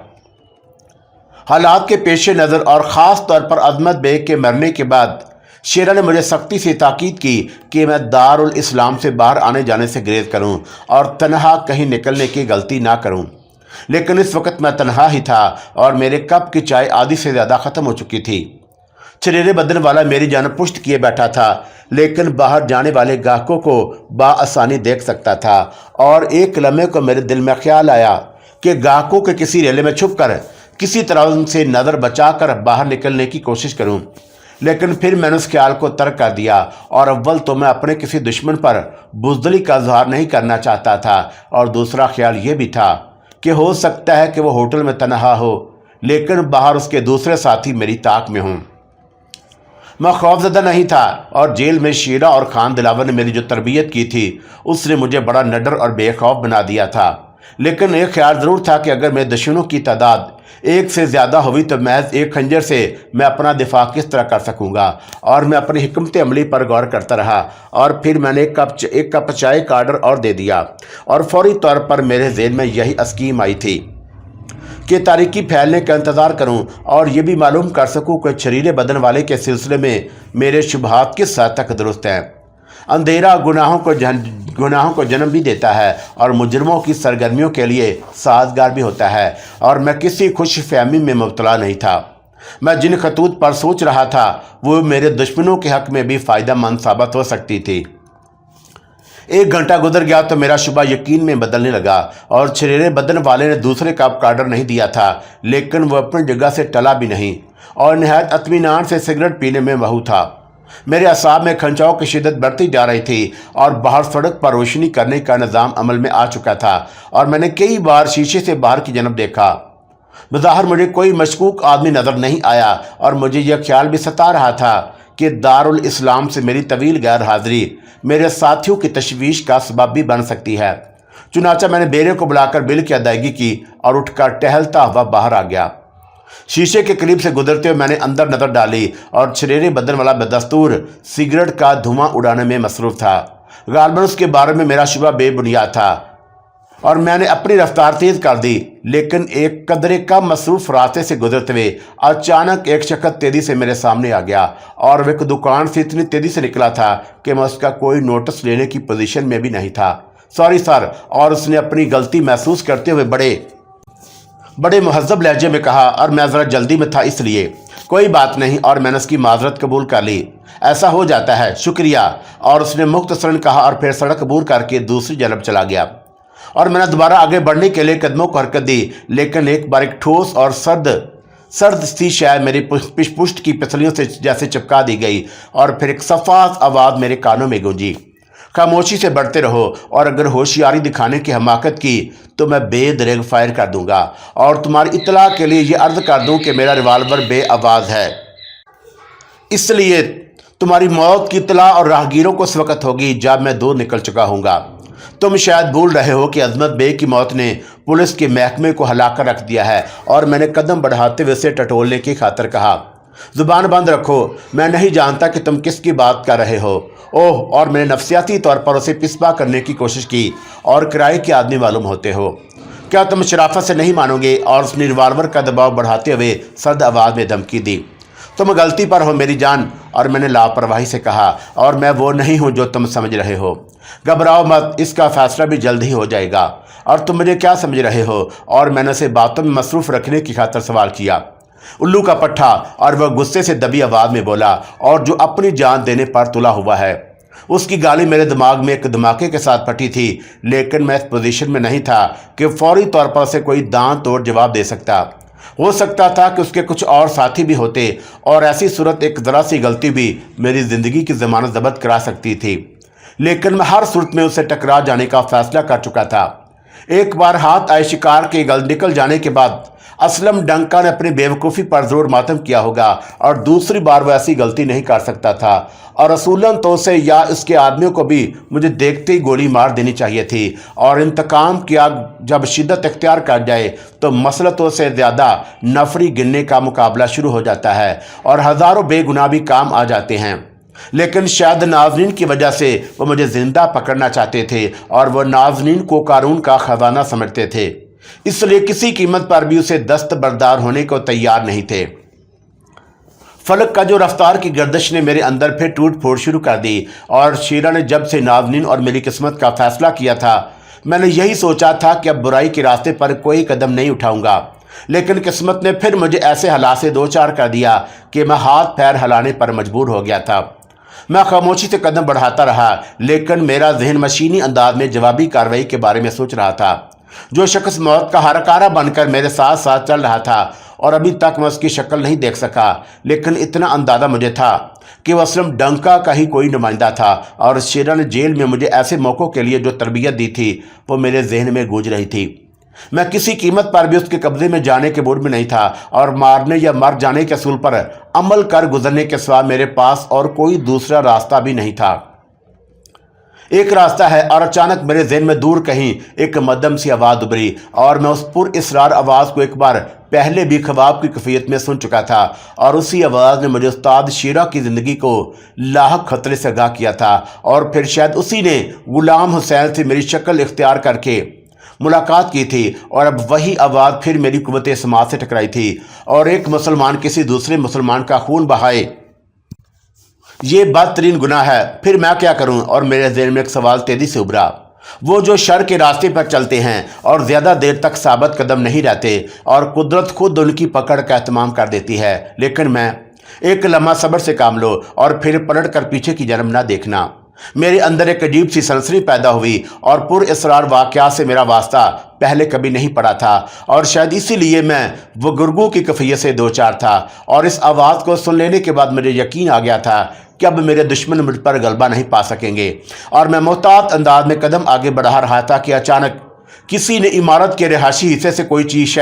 حالات کے پیش نظر اور خاص طور پر عظمت بیگ کے مرنے کے بعد شیرہ نے مجھے سختی سے تاکید کی کہ میں دارالاسلام سے باہر آنے جانے سے گریز کروں اور تنہا کہیں نکلنے کی غلطی نہ کروں، لیکن اس وقت میں تنہا ہی تھا اور میرے کپ کی چائے آدھی سے زیادہ ختم ہو چکی تھی۔ شریرے بدن والا میری جانب پشت کیے بیٹھا تھا، لیکن باہر جانے والے گاہکوں کو بآسانی دیکھ سکتا تھا، اور ایک لمحے کو میرے دل میں خیال آیا کہ گاہکوں کے کسی ریلے میں چھپ کر کسی طرح ان سے نظر بچا کر باہر نکلنے کی کوشش کروں، لیکن پھر میں نے اس خیال کو ترک کر دیا، اور اول تو میں اپنے کسی دشمن پر بزدلی کا اظہار نہیں کرنا چاہتا تھا، اور دوسرا خیال یہ بھی تھا کہ ہو سکتا ہے کہ وہ ہوٹل میں تنہا ہو، لیکن باہر اس کے دوسرے ساتھی میری طاق میں ہوں۔ میں خوفزدہ نہیں تھا، اور جیل میں شیرہ اور خان دلاور نے میری جو تربیت کی تھی اس نے مجھے بڑا نڈر اور بے خوف بنا دیا تھا، لیکن ایک خیال ضرور تھا کہ اگر میرے دشمنوں کی تعداد 1 سے زیادہ ہوئی تو محض ایک خنجر سے میں اپنا دفاع کس طرح کر سکوں گا، اور میں اپنی حکمت عملی پر غور کرتا رہا، اور پھر میں نے ایک کپ چائے کا آرڈر اور دے دیا، اور فوری طور پر میرے ذہن میں یہی اسکیم آئی تھی کہ تاریکی پھیلنے کا انتظار کروں اور یہ بھی معلوم کر سکوں کہ شریرے بدن والے کے سلسلے میں میرے شبہات کس حد تک درست ہیں۔ اندھیرا گناہوں کو جنم بھی دیتا ہے اور مجرموں کی سرگرمیوں کے لیے سازگار بھی ہوتا ہے، اور میں کسی خوش فہمی میں مبتلا نہیں تھا۔ میں جن خطوط پر سوچ رہا تھا وہ میرے دشمنوں کے حق میں بھی فائدہ مند ثابت ہو سکتی تھی۔ 1 گھنٹہ گزر گیا تو میرا شبہ یقین میں بدلنے لگا، اور شریرے بدن والے نے دوسرے کپ کا آرڈر نہیں دیا تھا، لیکن وہ اپنی جگہ سے ٹلا بھی نہیں، اور نہایت اطمینان سے سگریٹ پینے میں مہو تھا۔ میرے اعصاب میں کھنچاؤ کی شدت بڑھتی جا رہی تھی، اور باہر سڑک پر روشنی کرنے کا نظام عمل میں آ چکا تھا، اور میں نے کئی بار شیشے سے باہر کی جانب دیکھا۔ بظاہر مجھے کوئی مشکوک آدمی نظر نہیں آیا، اور مجھے یہ خیال بھی ستا رہا تھا کہ دارالاسلام سے میری طویل غیر حاضری میرے ساتھیوں کی تشویش کا سبب بھی بن سکتی ہے۔ چنانچہ میں نے بیرے کو بلا کر بل کی ادائیگی کی اور اٹھ کر ٹہلتا ہوا باہر آ گیا۔ شیشے کے قریب سے گزرتے ہوئے میں نے اندر نظر ڈالی، اور شریرے بدن والا بدستور سگریٹ کا دھواں اڑانے میں مصروف تھا۔ غالباً اس کے بارے میں میرا شبہ بے بنیاد تھا، اور میں نے اپنی رفتار تیز کر دی، لیکن ایک قدرے کم مصروف راستے سے گزرتے ہوئے اچانک ایک شخص تیزی سے میرے سامنے آ گیا، اور وہ ایک دکان سے اتنی تیزی سے نکلا تھا کہ میں اس کا کوئی نوٹس لینے کی پوزیشن میں بھی نہیں تھا۔ سوری سر، اور اس نے اپنی غلطی محسوس کرتے ہوئے بڑے مہذب لہجے میں کہا، اور میں ذرا جلدی میں تھا اس لیے۔ کوئی بات نہیں، اور میں نے اس کی معذرت قبول کر لی۔ ایسا ہو جاتا ہے، شکریہ، اور اس نے مختصراً کہا، اور پھر سڑک عبور کر کے دوسری جانب چلا گیا، اور میں نے دوبارہ آگے بڑھنے کے لیے قدموں کو حرکت دی، لیکن ایک بار ایک ٹھوس اور سرد سی شے میری پشت کی پسلیوں سے جیسے چپکا دی گئی، اور پھر ایک صفاف آواز میرے کانوں میں گونجی، خاموشی سے بڑھتے رہو، اور اگر ہوشیاری دکھانے کی حماقت کی تو میں بے دریغ فائر کر دوں گا، اور تمہاری اطلاع کے لیے یہ عرض کر دوں کہ میرا ریوالور بے آواز ہے، اس لیے تمہاری موت کی اطلاع اور راہگیروں کو اس وقت ہوگی جب میں دور نکل چکا ہوں گا۔ تم شاید بھول رہے ہو کہ عظمت بے کی موت نے پولیس کے محکمے کو ہلا کر رکھ دیا ہے، اور میں نے قدم بڑھاتے ہوئے اسے ٹٹولنے کی خاطر کہا، زبان بند رکھو، میں نہیں جانتا کہ تم کس کی بات کر رہے ہو۔ اوہ، اور میں نے نفسیاتی طور پر اسے پسپا کرنے کی کوشش کی، اور کرائے کے آدمی معلوم ہوتے ہو، کیا تم شرافت سے نہیں مانو گے؟ اور اس نے ریوالور کا دباؤ بڑھاتے ہوئے سرد آواز میں دھمکی دی، تم غلطی پر ہو میری جان، اور میں نے لاپرواہی سے کہا، اور میں وہ نہیں ہوں جو تم سمجھ رہے ہو۔ گھبراؤ مت، اس کا فیصلہ بھی جلد ہی ہو جائے گا۔ اور تم مجھے کیا سمجھ رہے ہو؟ اور میں نے اسے باتوں میں مصروف رکھنے کی خاطر سوال کیا۔ الو کا پٹھا، اور وہ غصے سے دبی آواز میں بولا، اور جو اپنی جان دینے پر تلا ہوا ہے۔ اس کی گالی میرے دماغ میں ایک دھماکے کے ساتھ پھٹی تھی، لیکن میں اس پوزیشن میں نہیں تھا کہ فوری طور پر اسے کوئی دان توڑ جواب دے سکتا۔ ہو سکتا تھا کہ اس کے کچھ اور ساتھی بھی ہوتے، اور ایسی صورت ایک ذرا سی غلطی بھی میری زندگی کی ضمانت ضبط کرا سکتی تھی، لیکن میں ہر صورت میں اسے ٹکرا جانے کا فیصلہ کر چکا تھا۔ ایک بار ہاتھ آئے شکار کے گل نکل جانے کے بعد اسلم ڈنکا نے اپنی بیوقوفی پر زور ماتم کیا ہوگا، اور دوسری بار وہ ایسی غلطی نہیں کر سکتا تھا، اور اصولاً تو اسے یا اس کے آدمیوں کو بھی مجھے دیکھتے ہی گولی مار دینی چاہیے تھی، اور انتقام کی آگ جب شدت اختیار کر جائے تو مسلطوں سے زیادہ نفری گننے کا مقابلہ شروع ہو جاتا ہے، اور ہزاروں بے گناہ بھی کام آ جاتے ہیں۔ لیکن شاید ناظرین کی وجہ سے وہ مجھے زندہ پکڑنا چاہتے تھے، اور وہ ناظرین کو قارون کا خزانہ سمجھتے تھے، اس لیے کسی قیمت پر بھی اسے دستبردار ہونے کو تیار نہیں تھے۔ فلک کا جو رفتار کی گردش نے میرے اندر پھر ٹوٹ پھوڑ شروع کر دی، اور شیرہ نے جب سے ناظرین اور میری قسمت کا فیصلہ کیا تھا، میں نے یہی سوچا تھا کہ اب برائی کے راستے پر کوئی قدم نہیں اٹھاؤں گا، لیکن قسمت نے پھر مجھے ایسے حالات سے دوچار کر دیا کہ میں ہاتھ پیر ہلانے پر مجبور ہو گیا تھا۔ میں خاموشی سے قدم بڑھاتا رہا، لیکن میرا ذہن مشینی انداز میں جوابی کارروائی کے بارے میں سوچ رہا تھا۔ جو شخص موت کا ہرکارہ بن کر میرے ساتھ ساتھ چل رہا تھا، اور ابھی تک میں اس کی شکل نہیں دیکھ سکا، لیکن اتنا اندازہ مجھے تھا کہ وہ اسلم ڈنکا کا ہی کوئی نمائندہ تھا، اور شیرہ نے جیل میں مجھے ایسے موقعوں کے لیے جو تربیت دی تھی وہ میرے ذہن میں گونج رہی تھی۔ میں کسی قیمت پر بھی اس کے قبضے میں جانے کے موڈ میں نہیں تھا، اور مارنے یا مر جانے کے اصول پر عمل کر گزرنے کے سوا میرے پاس اور کوئی دوسرا راستہ بھی نہیں تھا۔ ایک راستہ ہے، اور اچانک میرے ذہن میں دور کہیں ایک مدھم سی آواز ابھری، اور میں اس پر اسرار آواز کو ایک بار پہلے بھی خواب کی کیفیت میں سن چکا تھا، اور اسی آواز نے مجھے استاد شیرہ کی زندگی کو لاحق خطرے سے آگاہ کیا تھا، اور پھر شاید اسی نے غلام حسین سے میری شکل اختیار کر کے ملاقات کی تھی، اور اب وہی آواز پھر میری قوت سماعت سے ٹکرائی تھی، اور ایک مسلمان کسی دوسرے مسلمان کا خون بہائے یہ بدترین گناہ ہے، پھر میں کیا کروں؟ اور میرے ذہن میں ایک سوال تیزی سے ابھرا۔ وہ جو شر کے راستے پر چلتے ہیں اور زیادہ دیر تک ثابت قدم نہیں رہتے، اور قدرت خود ان کی پکڑ کا اہتمام کر دیتی ہے، لیکن میں ایک لمحہ صبر سے کام لو اور پھر پلٹ کر پیچھے کی جانب نہ دیکھنا۔ میرے اندر ایک عجیب سی سنسنی پیدا ہوئی، اور پر اسرار واقعات سے میرا واسطہ پہلے کبھی نہیں پڑا تھا، اور شاید اسی لیے میں وہ گرگوں کی کیفیت سے دوچار تھا، اور اس آواز کو سن لینے کے بعد مجھے یقین آ گیا تھا کہ اب میرے دشمن مجھ پر غلبہ نہیں پا سکیں گے، اور میں محتاط انداز میں قدم آگے بڑھا رہا تھا کہ اچانک کسی نے عمارت کے رہائشی حصے سے کوئی چیز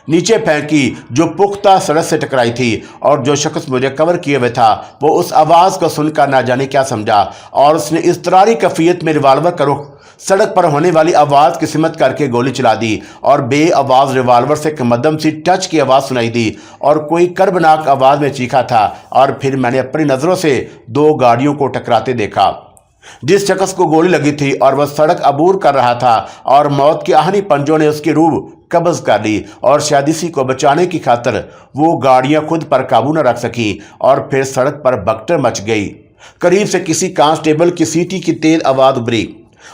نیچے پھینکی جو پختہ سڑک سے ٹکرائی تھی، اور جو شخص مجھے کور کیے ہوئے تھا وہ اس آواز کو سن کر نہ جانے کیا سمجھا، اور اس نے اضطراری کیفیت میں ریوالور کا رخ سڑک پر ہونے والی آواز کی سمت کر کے گولی چلا دی، اور بے آواز ریوالور سے ایک مدھم سی ٹچ کی آواز سنائی دی، اور کوئی کربناک آواز میں چیخا تھا، اور پھر میں نے اپنی نظروں سے دو گاڑیوں کو ٹکراتے دیکھا۔ جس شخص کو گولی لگی تھی اور وہ سڑک عبور کر رہا تھا، اور موت کے آہنی پنجوں نے اس کی روح قبض کر لی، اور شاید اسی کو بچانے کی خاطر وہ گاڑیاں خود پر قابو نہ رکھ سکی، اور پھر سڑک پر بھگدڑ مچ گئی۔ قریب سے کسی کانسٹیبل کی سیٹی کی تیز آواز ابھری،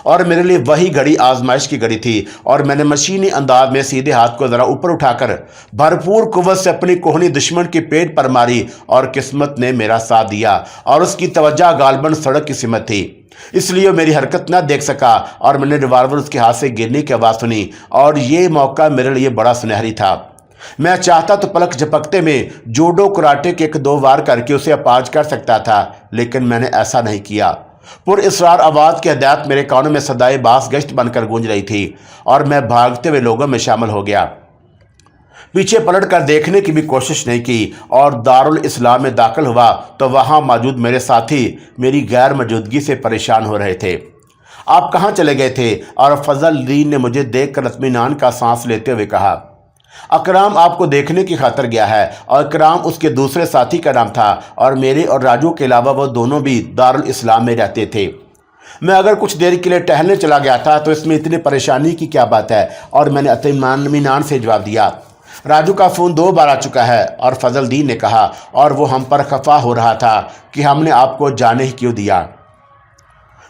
اور میرے لیے وہی گھڑی آزمائش کی گھڑی تھی، اور میں نے مشینی انداز میں سیدھے ہاتھ کو ذرا اوپر اٹھا کر بھرپور قوت سے اپنی کوہنی دشمن کے پیٹ پر ماری، اور قسمت نے میرا ساتھ دیا، اور اس کی توجہ غالباً سڑک کی سمت تھی، اس لیے وہ میری حرکت نہ دیکھ سکا، اور میں نے ریوالور اس کے ہاتھ سے گرنے کی آواز سنی، اور یہ موقع میرے لیے بڑا سنہری تھا۔ میں چاہتا تو پلک جھپکتے میں جوڈو کراٹے کے 1-2 وار کر کے اسے اپاج کر سکتا تھا، لیکن میں نے ایسا نہیں کیا۔ پر اسرار آواز کی ہدایت میرے کانوں میں صدائے باز گشت بن کر گونج رہی تھی، اور میں بھاگتے ہوئے لوگوں میں شامل ہو گیا۔ پیچھے پلٹ کر دیکھنے کی بھی کوشش نہیں کی، اور دارالاسلام میں داخل ہوا تو وہاں موجود میرے ساتھی میری غیر موجودگی سے پریشان ہو رہے تھے۔ آپ کہاں چلے گئے تھے؟ اور فضل الدین نے مجھے دیکھ کر اطمینان کا سانس لیتے ہوئے کہا۔ اکرام آپ کو دیکھنے کی خاطر گیا ہے، اور اکرام اس کے دوسرے ساتھی کا نام تھا، اور میرے اور راجو کے علاوہ وہ دونوں بھی دارالاسلام میں رہتے تھے۔ میں اگر کچھ دیر کے لیے ٹہلنے چلا گیا تھا تو اس میں اتنی پریشانی کی کیا بات ہے؟ اور میں نے اطمینان سے جواب دیا۔ راجو کا فون 2 بار آ چکا ہے، اور فضل الدین نے کہا، اور وہ ہم پر خفا ہو رہا تھا کہ ہم نے آپ کو جانے ہی کیوں دیا۔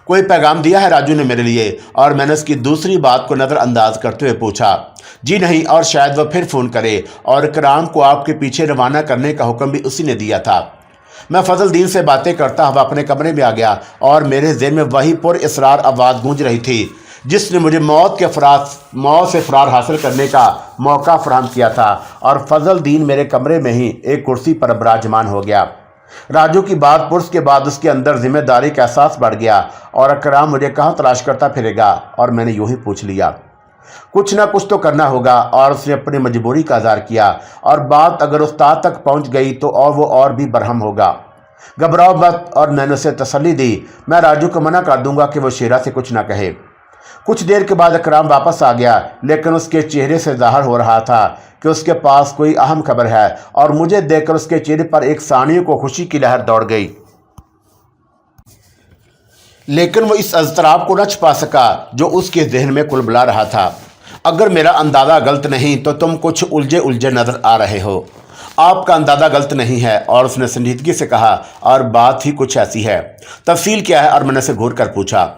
کوئی پیغام دیا ہے راجو نے میرے لیے؟ اور میں نے اس کی دوسری بات کو نظر انداز کرتے ہوئے پوچھا۔ جی نہیں، اور شاید وہ پھر فون کرے، اور اکرام کو آپ کے پیچھے روانہ کرنے کا حکم بھی اسی نے دیا تھا۔ मैं फजल दीन से बातें करता हुआ अपने कमरे में आ गया और मेरे ज़हन में वही पुर इसरार आवाज़ गूंज रही थी जिसने मुझे मौत से फरार हासिल करने का मौका फराहम किया था। और फजल दीन मेरे कमरे में ही एक कुर्सी पर विराजमान हो गया। राजू की बात पुरस के बाद उसके अंदर जिम्मेदारी का एहसास बढ़ गया और अकराम मुझे कहाँ तलाश करता फिरेगा, और मैंने यूं ही पूछ लिया। कुछ ना कुछ तो करना होगा, और उसने अपनी मजबूरी का इज़हार किया, और बात अगर उस्ताद तक पहुंच गई तो वो और भी बरहम होगा। घबराओ मत, और मैंने उसे तसल्ली दी, मैं राजू को मना कर दूंगा कि वो शेरा से कुछ ना कहे। कुछ देर के बाद अकराम वापस आ गया, लेकिन उसके चेहरे से ज़ाहिर हो रहा था कि उसके पास कोई अहम खबर है, और मुझे देखकर उसके चेहरे पर एक सानियों को खुशी की लहर दौड़ गई। लेकिन वो इस अज़तराब को न छुपा सका जो उसके जहन में कुलबुला रहा था। अगर मेरा अंदाज़ा गलत नहीं तो तुम कुछ उलझे उलझे नज़र आ रहे हो। आपका अंदाज़ा गलत नहीं है, और उसने संजीदगी से कहा, और बात ही कुछ ऐसी है। तफसील क्या है? और मैंने से घूर कर पूछा।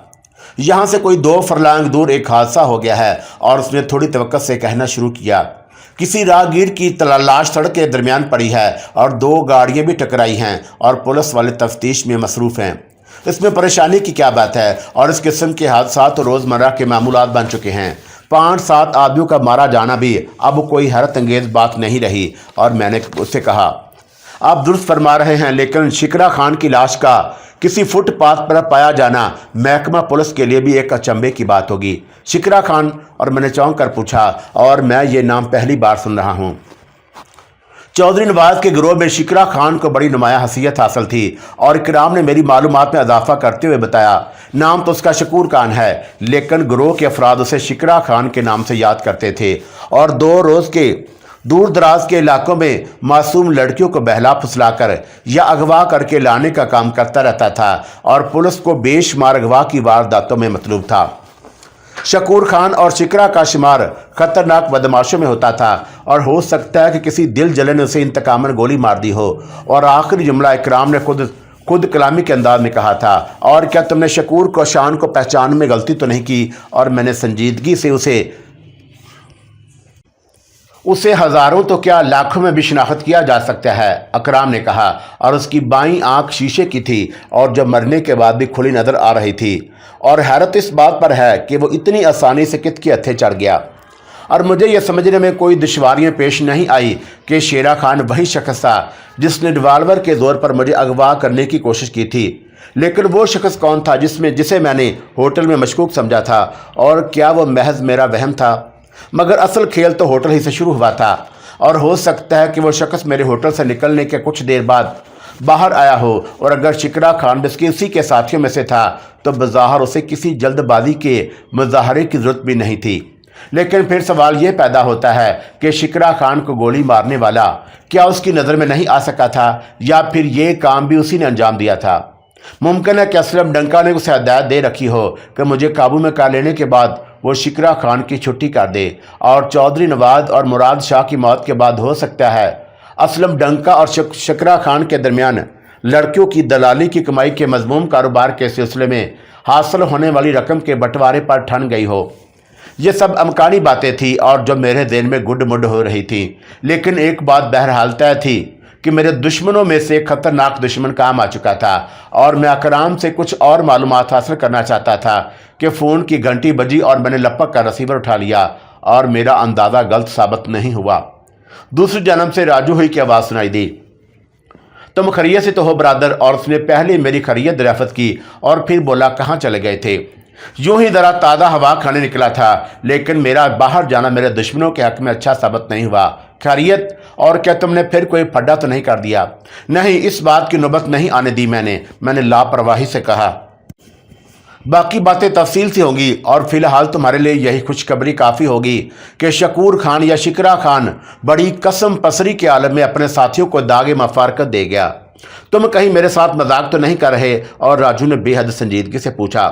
यहाँ से कोई 2 फरलांग दूर एक हादसा हो गया है, और उसने थोड़ी तवक्कुत से कहना शुरू किया। किसी राहगीर की लाश सड़क के दरमियान पड़ी है, और 2 गाड़ियाँ भी टकराई हैं, और पुलिस वाले तफ्तीश में मसरूफ़ हैं। इसमें परेशानी की क्या बात है? और इस किस्म के हादसा तो रोज़मर्रा के मामूलात बन चुके हैं। 5-7 आदमियों का मारा जाना भी अब कोई हैरत अंगेज़ बात नहीं रही। और मैंने उससे कहा, आप दुरुस्त फरमा रहे हैं, लेकिन शिकरा खान की लाश का किसी फुटपाथ पर पाया जाना महकमा पुलिस के लिए भी एक अचंभे की बात होगी। शिकरा खान? और मैंने चौंक कर पूछा, और मैं ये नाम पहली बार सुन रहा हूँ। चौधरी नवाज के गिरोह में शिकरा खान को बड़ी नुमाया हसीयत हासिल थी, और इकराम ने मेरी मालूमात में इजाफा करते हुए बताया, नाम तो उसका शकूर खान है, लेकिन गिरोह के अफराद उसे शिकरा खान के नाम से याद करते थे, और 2 रोज़ के दूर दराज के इलाकों में मासूम लड़कियों को बहला फुसलाकर या अगवा करके लाने का काम करता रहता था, और पुलिस को बेशुमार अगवा की वारदातों में मतलूब था। शकूर खान और शिकरा का शुमार खतरनाक बदमाशों में होता था, और हो सकता है कि किसी दिल जले ने उसे इंतकामन गोली मार दी हो। और आखिरी जुमला इकराम ने खुद कलामी के अंदाज में कहा था, और क्या तुमने शकूर को शान को पहचान में गलती तो नहीं की? और मैंने संजीदगी से उसे हज़ारों तो क्या लाखों में भी शिनाख्त किया जा सकता है, अकराम ने कहा, और उसकी बाईं आंख शीशे की थी और जब मरने के बाद भी खुली नज़र आ रही थी। और हैरत इस बात पर है कि वो इतनी आसानी से कित के हत्थे चढ़ गया। और मुझे यह समझने में कोई दुश्वारियाँ पेश नहीं आई कि शेरा खान वही शख्स था जिसने रिवाल्वर के ज़ोर पर मुझे अगवा करने की कोशिश की थी। लेकिन वो शख्स कौन था जिसे मैंने होटल में मशकूक समझा था? और क्या वो महज मेरा वहम था? मगर असल खेल तो होटल ही से शुरू हुआ था, और हो सकता है कि वो शख्स मेरे होटल से निकलने के कुछ देर बाद बाहर आया हो। और अगर शिकरा खान भी उसी के साथियों में से था तो बज़ाहिर उसे किसी जल्दबाजी के मुजाहरे की ज़रूरत भी नहीं थी। लेकिन फिर सवाल ये पैदा होता है कि शिकरा खान को गोली मारने वाला क्या उसकी नज़र में नहीं आ सका था, या फिर ये काम भी उसी ने अंजाम दिया था? मुमकिन है कि असलम डंका ने उसे हदायत दे रखी हो कि मुझे काबू में कर लेने के बाद वो शिकरा खान की छुट्टी कर दे, और चौधरी नवाज और मुराद शाह की मौत के बाद हो सकता है असलम डंका और शिकरा खान के दरमियान लड़कियों की दलाली की कमाई के मजमूम कारोबार के सिलसिले में हासिल होने वाली रकम के बंटवारे पर ठन गई हो। ये सब अमकानी बातें थी और जो मेरे दिल में गुड मुड हो रही थी। लेकिन एक बात बहरहाल तय थी कि मेरे दुश्मनों में से खतरनाक दुश्मन काम आ चुका था, और मैं अकराम से कुछ और मालूमात हासिल करना चाहता था कि फ़ोन की घंटी बजी और मैंने लपक कर रिसीवर उठा लिया, और मेरा अंदाज़ा गलत साबित नहीं हुआ। दूसरी जन्म से राजू ही की आवाज़ सुनाई दी, तुम खैरियत से तो हो ब्रादर? और उसने पहले मेरी खैरियत दरियाफ़त की और फिर बोला, कहाँ चले गए थे? यूं ही ज़रा ताज़ा हवा खाने निकला था, लेकिन मेरा बाहर जाना मेरे दुश्मनों के हक़ में अच्छा साबित नहीं हुआ। खैरियत? और क्या तुमने फिर कोई फड्डा तो नहीं कर दिया? नहीं, इस बात की नौबत नहीं आने दी मैंने लापरवाही से कहा। बाकी बातें तफसील से होंगी, और फिलहाल तुम्हारे लिए यही खुशखबरी काफ़ी होगी कि शकूर खान या शिकरा खान बड़ी कसम पसरी के आलम में अपने साथियों को दागे मफारकत दे गया। तुम कहीं मेरे साथ मजाक तो नहीं कर रहे? और राजू ने बेहद संजीदगी से पूछा।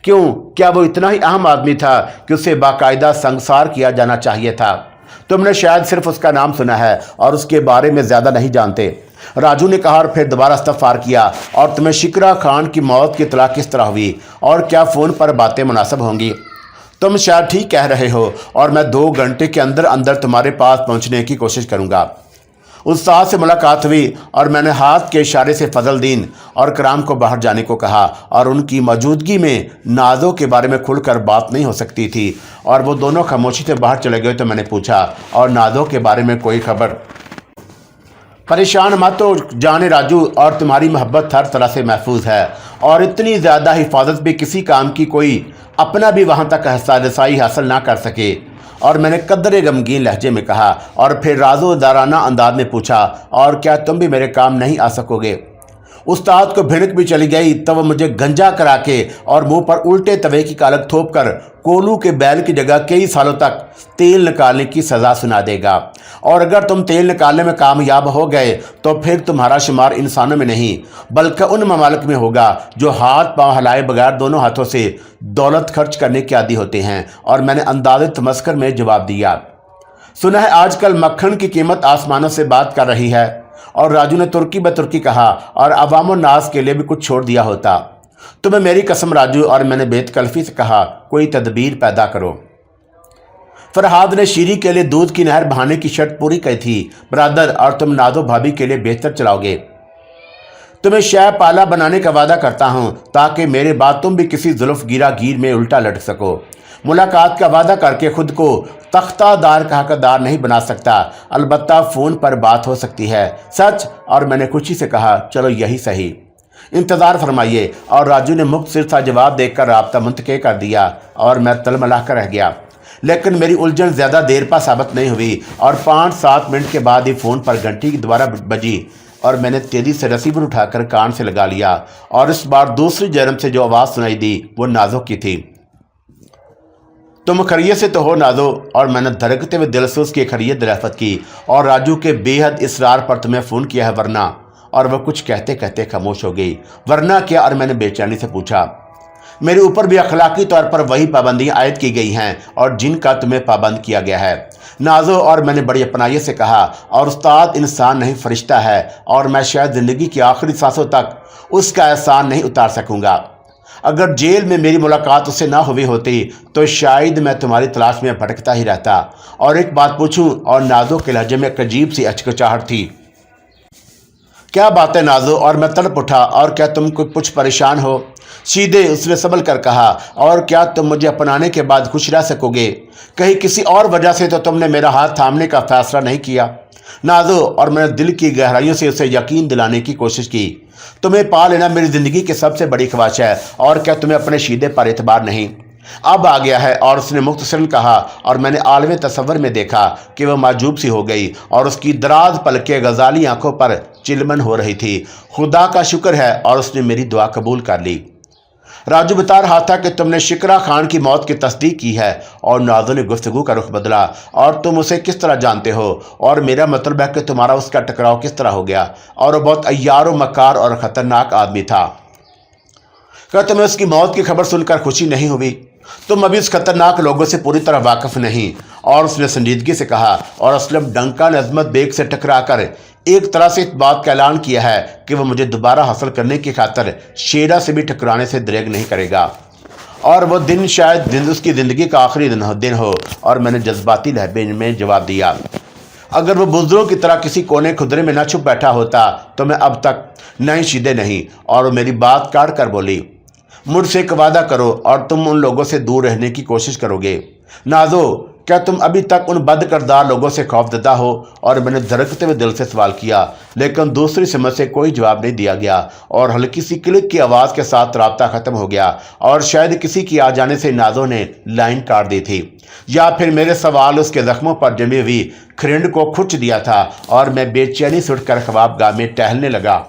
क्यों, क्या वो इतना ही अहम आदमी था कि उसे बाकायदा संसार किया जाना चाहिए था? तुमने शायद सिर्फ उसका नाम सुना है और उसके बारे में ज़्यादा नहीं जानते, राजू ने कहा, और फिर दोबारा इस्तफार किया। और तुम्हें शिकरा खान की मौत की इत्तला किस तरह हुई, और क्या फ़ोन पर बातें मुनासिब होंगी? तुम शायद ठीक कह रहे हो, और मैं 2 घंटे के अंदर अंदर तुम्हारे पास पहुंचने की कोशिश करूंगा। استاد سے ملاقات ہوئی اور میں نے ہاتھ کے اشارے سے فضل دین اور کرام کو باہر جانے کو کہا، اور ان کی موجودگی میں نازو کے بارے میں کھل کر بات نہیں ہو سکتی تھی، اور وہ دونوں خاموشی سے باہر چلے گئے تو میں نے پوچھا، اور نازو کے بارے میں کوئی خبر؟ پریشان مت ہو جانے راجو، اور تمہاری محبت ہر طرح سے محفوظ ہے، اور اتنی زیادہ حفاظت بھی کسی کام کی کوئی اپنا بھی وہاں تک رسائی حاصل نہ کر سکے۔ اور میں نے قدرے غمگین لہجے میں کہا، اور پھر رازو دارانہ انداز میں پوچھا، اور کیا تم بھی میرے کام نہیں آ سکو گے؟ استاد کو بھڑک بھی چلی گئی تو وہ مجھے گنجا کرا کے اور منہ پر الٹے توے کی کالک تھوپ کر کولو کے بیل کی جگہ کئی سالوں تک تیل نکالنے کی سزا سنا دے گا، اور اگر تم تیل نکالنے میں کامیاب ہو گئے تو پھر تمہارا شمار انسانوں میں نہیں بلکہ ان ممالک میں ہوگا جو ہاتھ پاؤں ہلائے بغیر دونوں ہاتھوں سے دولت خرچ کرنے کے عادی ہوتے ہیں۔ اور میں نے انداز تمسخر میں جواب دیا، سنا ہے آج کل مکھن کی قیمت آسمانوں سے بات کر رہی ہے۔ اور راجو نے ترکی بترکی کہا، اور عوام الناس کے لیے بھی کچھ چھوڑ دیا ہوتا۔ تمہیں میری قسم راجو، اور میں نے بے تکلفی سے کہا، کوئی تدبیر پیدا کرو۔ فرحاد نے شیری کے لیے دودھ کی نہر بہانے کی شرط پوری کی تھی۔ برادر، اور تم نازو بھابھی کے لیے بہتر چلاؤ گے۔ تمہیں شہ پالا بنانے کا وعدہ کرتا ہوں تاکہ میرے بعد تم بھی کسی زلف گیرا گیر میں الٹا لٹک سکو۔ ملاقات کا وعدہ کر کے خود کو تختہ دار کا حقدار نہیں بنا سکتا، البتہ فون پر بات ہو سکتی ہے۔ سچ؟ اور میں نے خوشی سے کہا، چلو یہی صحیح، انتظار فرمائیے۔ اور راجو نے مختصر سا جواب دے کر رابطہ منتقل کر دیا، اور میں تلملا کر رہ گیا۔ لیکن میری الجھن زیادہ دیر پا ثابت نہیں ہوئی، اور 5-7 منٹ کے بعد ہی فون پر گھنٹی دوبارہ بجی، اور میں نے تیزی سے ریسیور اٹھا کر کان سے لگا لیا، اور اس بار دوسری جرم سے جو آواز سنائی دی وہ نازو کی تھی۔ تم خیریت سے تو ہو نازو؟ اور میں نے دھڑکتے ہوئے دل سے اس کی خیریت دریافت کی، اور راجو کے بے حد اصرار پر تمہیں فون کیا ہے ورنہ؟ اور وہ کچھ کہتے کہتے خاموش ہو گئی۔ ورنہ کیا؟ اور میں نے بے چینی سے پوچھا۔ میرے اوپر بھی اخلاقی طور پر وہی پابندیاں عائد کی گئی ہیں اور جن کا تمہیں پابند کیا گیا ہے نازو، اور میں نے بڑی اپنائیت سے کہا، اور استاد انسان نہیں فرشتہ ہے، اور میں شاید زندگی کی آخری سانسوں تک اس کا احسان نہیں اتار سکوں گا۔ اگر جیل میں میری ملاقات اس سے نہ ہوئی ہوتی تو شاید میں تمہاری تلاش میں بھٹکتا ہی رہتا۔ اور ایک بات پوچھوں؟ اور نازو کے لہجے میں ایک عجیب سی ہچکچاہٹ تھی۔ کیا بات ہے نازو؟ اور میں تڑپ اٹھا، اور کیا تم کچھ پریشان ہو؟ سیدھے اس نے سنبھل کر کہا، اور کیا تم مجھے اپنانے کے بعد خوش رہ سکو گے؟ کہیں کسی اور وجہ سے تو تم نے میرا ہاتھ تھامنے کا فیصلہ نہیں کیا نازو؟ اور میں نے دل کی گہرائیوں سے اسے یقین دلانے کی کوشش کی، تمہیں پا لینا میری زندگی کی سب سے بڑی خواہش ہے، اور کیا تمہیں اپنے شیدے پر اعتبار نہیں؟ اب آ گیا ہے۔ اور اس نے مختصراً کہا، اور میں نے عالم تصور میں دیکھا کہ وہ معجوب سی ہو گئی، اور اس کی دراز پلکیں غزالی آنکھوں پر چلمن ہو رہی تھی۔ خدا کا شکر ہے، اور اس نے میری دعا قبول کر لی۔ راجو بتا رہا تھا کہ تم نے شکرا خان کی موت کی تصدیق کی ہے، اور نازو نے گفتگو کا رخ بدلا، اور تم اسے کس طرح جانتے ہو؟ اور میرا مطلب ہے کہ تمہارا اس کا ٹکراؤ کس طرح ہو گیا؟ اور وہ بہت عیار و مکار اور خطرناک آدمی تھا۔ کیا تمہیں اس کی موت کی خبر سن کر خوشی نہیں ہوئی؟ تم ابھی اس خطرناک لوگوں سے پوری طرح واقف نہیں۔ اور اس نے سنجیدگی سے کہا، اور اسلم ڈنکا نے عظمت بیگ سے ٹکرا کر ایک طرح سے اس بات کا اعلان کیا ہے کہ وہ مجھے دوبارہ حاصل کرنے کی خاطر شیرا سے بھی ٹکرانے سے دریغ نہیں کرے گا، اور وہ دن شاید اس کی زندگی کا آخری دن ہو۔ اور میں نے جذباتی لہجے میں جواب دیا، اگر وہ بزرگوں کی طرح کسی کونے خدرے میں نہ چھپ بیٹھا ہوتا تو میں اب تک نہیں شیدے نہیں۔ اور وہ میری بات کاٹ کر بولی، مجھ سے ایک وعدہ کرو اور تم ان لوگوں سے دور رہنے کی کوشش کرو گے۔ نازو، کیا تم ابھی تک ان بد کردار لوگوں سے خوف زدہ ہو؟ اور میں نے دھڑکتے ہوئے دل سے سوال کیا، لیکن دوسری سمت سے کوئی جواب نہیں دیا گیا، اور ہلکی سی کلک کی آواز کے ساتھ رابطہ ختم ہو گیا، اور شاید کسی کی آ جانے سے نازو نے لائن کاٹ دی تھی، یا پھر میرے سوال اس کے زخموں پر جمی ہوئی کھرنڈ کو کھچ دیا تھا، اور میں بے چینی سے اٹھ کر خواب گاہ میں ٹہلنے لگا۔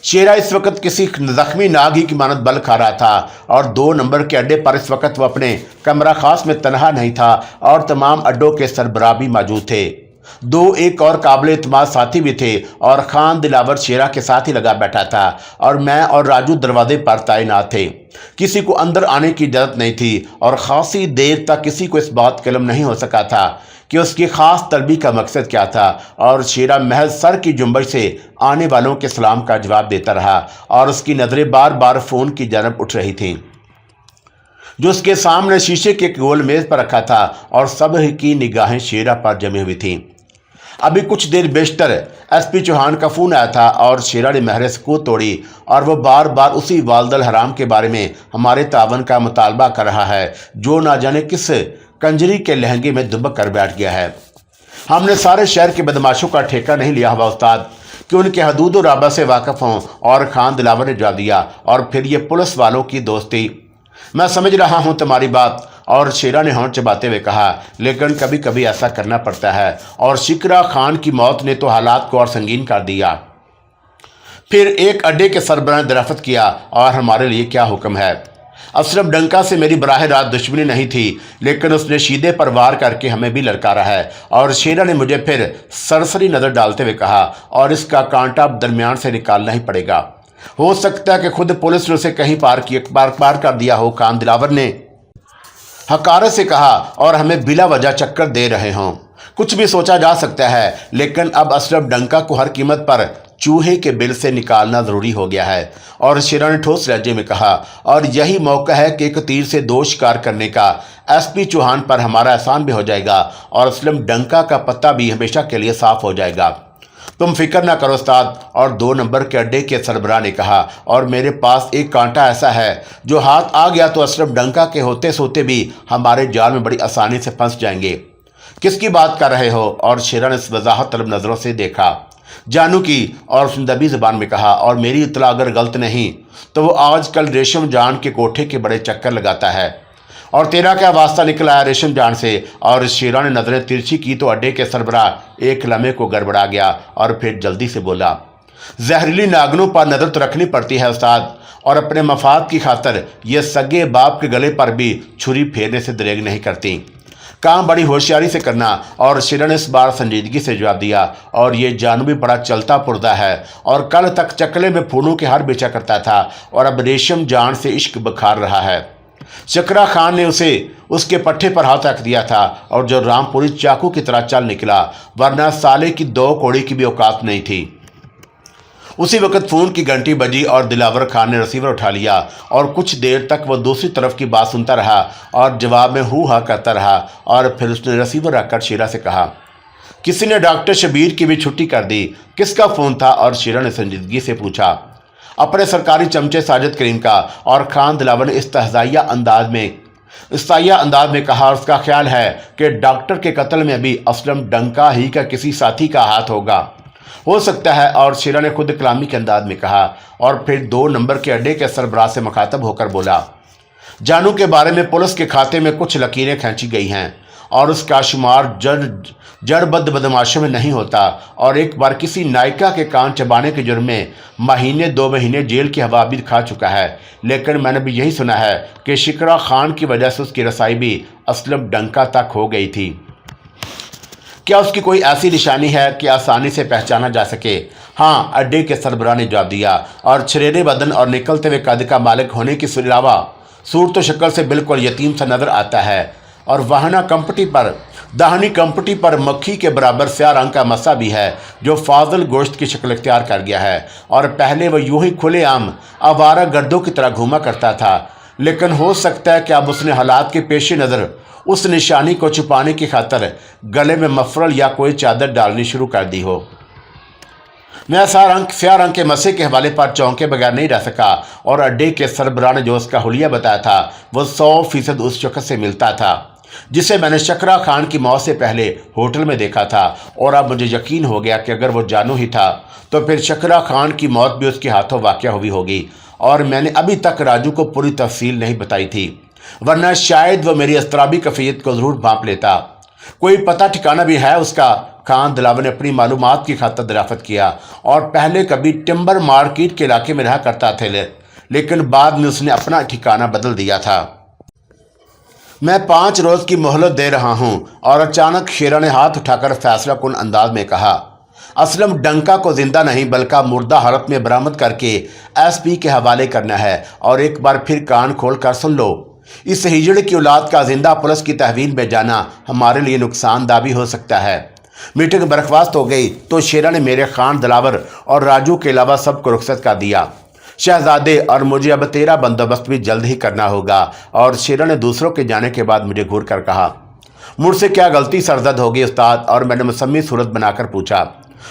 شیرا اس وقت کسی زخمی ناگ ہی کی مانند بل کھا رہا تھا، اور 2 نمبر کے اڈے پر اس وقت وہ اپنے کمرہ خاص میں تنہا نہیں تھا، اور تمام اڈوں کے سربراہ بھی موجود تھے۔ 2 ایک اور قابل اعتماد ساتھی بھی تھے، اور خان دلاور شیرا کے ساتھ ہی لگا بیٹھا تھا، اور میں اور راجو دروازے پر تعینات تھے۔ کسی کو اندر آنے کی اجازت نہیں تھی، اور خاصی دیر تک کسی کو اس بات کا علم نہیں ہو سکا تھا کہ اس کی خاص طلبی کا مقصد کیا تھا، اور شیرا محض سر کی جنبش سے آنے والوں کے سلام کا جواب دیتا رہا، اور اس کی نظریں بار بار فون کی جانب اٹھ رہی تھیں جو اس کے سامنے شیشے کے گول میز پر رکھا تھا، اور سب کی نگاہیں شیرا پر جمی ہوئی تھیں۔ अभी कुछ देर बेशतर एसपी चौहान का फ़ोन आया था और शेरा ने महर सकूत तोड़ी और वो बार बार उसी वालदल हराम के बारे में हमारे तावन का मुतालबा कर रहा है जो ना जाने किस कंजरी के लहंगे में दुबक कर बैठ गया है। हमने सारे शहर के बदमाशों का ठेका नहीं लिया हुआ उस्ताद कि उनके हदूद और राबा से वाकफ़ हों, और खान दिलावर ने जवाब दिया, और फिर ये पुलिस वालों की दोस्ती। मैं समझ रहा हूँ तुम्हारी बात, और शेरा ने होंठ चबाते हुए कहा, लेकिन कभी कभी ऐसा करना पड़ता है, और शिकरा खान की मौत ने तो हालात को और संगीन कर दिया। फिर एक अड्डे के सरबराह ने दरख्त किया, और हमारे लिए क्या हुक्म है। असलम डंका से मेरी बराह रात दुश्मनी नहीं थी, लेकिन उसने शीदे पर वार करके हमें भी ललकारा है। और शेरा ने मुझे फिर सरसरी नज़र डालते हुए कहा, और इसका कांटा दरमियान से निकालना ही पड़ेगा। हो सकता है कि खुद पुलिस ने उसे कहीं पार कर दिया हो। खान दिलावर ने हकारत से कहा, और हमें बिला वजह चक्कर दे रहे हों। कुछ भी सोचा जा सकता है, लेकिन अब असलम डंका को हर कीमत पर चूहे के बिल से निकालना ज़रूरी हो गया है। और शेरा ने ठोस लहजे में कहा, और यही मौका है कि एक तीर से दो शिकार करने का। एसपी चौहान पर हमारा एहसान भी हो जाएगा, और असलम डंका का पत्ता भी हमेशा के लिए साफ हो जाएगा। तुम फिक्र ना करो उस्ताद। और 2 नंबर के अड्डे के सरबराह ने कहा, और मेरे पास एक कांटा ऐसा है जो हाथ आ गया तो असलम डंका के होते सोते भी हमारे जाल में बड़ी आसानी से फंस जाएंगे। किसकी बात कर रहे हो। और शेरा ने वजाहत तलब नज़रों से देखा जानू की, और उसने दबी ज़बान में कहा, और मेरी इतला अगर गलत नहीं तो वो आजकल रेशम जान के कोठे के बड़े चक्कर लगाता है। और तेरा क्या वास्ता निकला है रेशम जान से। और शेरा ने नज़रें तिरछी की तो अड्डे के सरबराह एक लम्हे को गड़बड़ा गया, और फिर जल्दी से बोला, जहरीली नागनों पर नज़र तो रखनी पड़ती है उस्ताद, और अपने मफाद की खातर ये सगे बाप के गले पर भी छुरी फेरने से दरेग नहीं करती। काम बड़ी होशियारी से करना। और शेरा ने इस बार संजीदगी से जवाब दिया, और ये जानू भी बड़ा चलता पुरदा है, और कल तक चकले में फूलों के हार बेचा करता था, और अब रेशम जान से इश्क बखार रहा है। शिकरा खान ने उसे उसके पट्टे पर हाथ रख दिया था, और जो रामपुरी चाकू की तरह चल निकला, वरना साले की 2 कौड़ी की भी औकात नहीं थी। उसी वक्त फ़ोन की घंटी बजी, और दिलावर खान ने रिसीवर उठा लिया, और कुछ देर तक वह दूसरी तरफ की बात सुनता रहा और जवाब में हू हा करता रहा। और फिर उसने रिसीवर रखकर शेरा से कहा, किसी ने डॉक्टर शबीर की भी छुट्टी कर दी। किसका फ़ोन था। और शेरा ने संजीदगी से पूछा, अपने सरकारी चमचे साजिद करीम का। और खान दिलावर ने इस्तेहज़ाइया अंदाज में कहा, उसका ख्याल है कि डॉक्टर के कत्ल में भी असलम डंका ही का किसी साथी का हाथ होगा, हो सकता है। और शेरा ने खुद कलामी के अंदाज में कहा, और फिर 2 नंबर के अड्डे के सरबराह से मुखातब होकर बोला, जानू के बारे में पुलिस के खाते में कुछ लकीरें खींची गई हैं, और उसका शुमार जड़बद्ध बदमाशों में नहीं होता। और एक बार किसी नायिका के कान चबाने के जुर्म में 2 महीने जेल की हवा भी खा चुका है। लेकिन मैंने भी यही सुना है कि शिकरा खान की वजह से उसकी रसाई भी असलम डंका तक हो गई थी। क्या उसकी कोई ऐसी निशानी है कि आसानी से पहचाना जा सके। हाँ, अड्डे के सरबराह ने जवाब दिया, और छरेरे बदन और निकलते हुए कद का मालिक होने के अलावा सूरत व शक्ल से बिल्कुल यतीम सा नज़र आता है। और दाहनी कंपटी पर मक्खी के बराबर स्याह रंग का मसा भी है, जो फाजल गोश्त की शक्ल इख्तियार कर गया है। और पहले वह यूं ही खुलेआम आवारा गर्दों की तरह घूमा करता था, लेकिन हो सकता है कि अब उसने हालात के पेश नज़र उस निशानी को छुपाने की खातर गले में मफरल या कोई चादर डालनी शुरू कर दी हो। मैं स्याह रंग के मसे के हवाले पर चौंके बगैर नहीं रह सका, और अड्डे के सरबराह ने जो उसका हुलिया बताया था वो 100% उस शख्स से मिलता था जिसे मैंने शकरा खान की मौत से पहले होटल में देखा था। और अब मुझे यकीन हो गया कि अगर वो जानू ही था तो फिर शकरा खान की मौत भी उसके हाथों वाक़या हुई होगी, और मैंने अभी तक राजू को पूरी तफसील नहीं बताई थी, वरना शायद वह मेरी अस्तराबी कफ़ियत को ज़रूर भांप लेता। कोई पता ठिकाना भी है उसका। खान दिलावर ने अपनी मालूमात की खातिर दराफत किया, और पहले कभी टिम्बर मार्केट के इलाके में रहा करता थे, लेकिन बाद में उसने अपना ठिकाना बदल दिया था। मैं 5 रोज़ की मोहलत दे रहा हूँ। और अचानक शेरा ने हाथ उठाकर फैसला कुन अंदाज में कहा, असलम डंका को जिंदा नहीं बल्कि मुर्दा हालत में बरामद करके एसपी के हवाले करना है। और एक बार फिर कान खोल कर सुन लो, इस हिजड़ की औलाद का जिंदा पुलिस की तहवील में जाना हमारे लिए नुकसानदा भी हो सकता है। मीटिंग बर्खास्त हो गई तो शेरा ने मेरे खान दिलावर और राजू के अलावा सबको रुखसत कर दिया। शहजादे और मुझे अब तेरा बंदोबस्त भी जल्द ही करना होगा। और शेरा ने दूसरों के जाने के बाद मुझे घूर कर कहा, मुझ से क्या गलती सरजद होगी उस्ताद? और मैंने मुसम्मी सूरत बनाकर पूछा।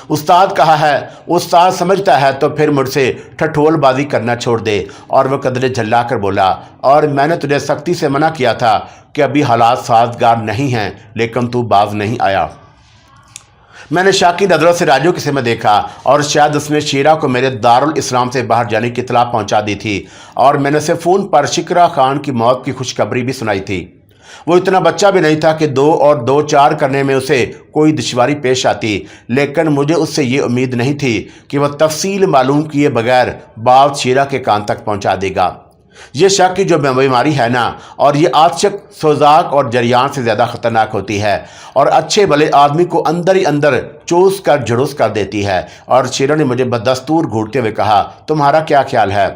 उस्ताद कहा है। उस्ताद समझता है तो फिर मुझसे ठठोलबाजी करना छोड़ दे। और वह कदरे झल्ला कर बोला, और मैंने तुझे सख्ती से मना किया था कि अभी हालात साजगार नहीं हैं, लेकिन तू बाज नहीं आया। मैंने शाकी नज़रों से राजू की सिमत देखा और शायद उसने शीरा को मेरे दारुल इस्लाम से बाहर जाने की इत्तला पहुंचा दी थी, और मैंने उसे फ़ोन पर शिकरा खान की मौत की खुशखबरी भी सुनाई थी। वो इतना बच्चा भी नहीं था कि 2 और 2 4 करने में उसे कोई दुश्वारी पेश आती, लेकिन मुझे उससे ये उम्मीद नहीं थी कि वह तफसील मालूम किए बगैर बात शीरा के कान तक पहुंचा देगा। ये शक की जो बीमारी है ना, और ये आशक सोजाक और जरियान से ज़्यादा ख़तरनाक होती है और अच्छे भले आदमी को अंदर ही अंदर चूस कर झुड़ूस कर देती है। और शीरा ने मुझे बदस्तूर घूरते हुए कहा, तुम्हारा क्या ख्याल है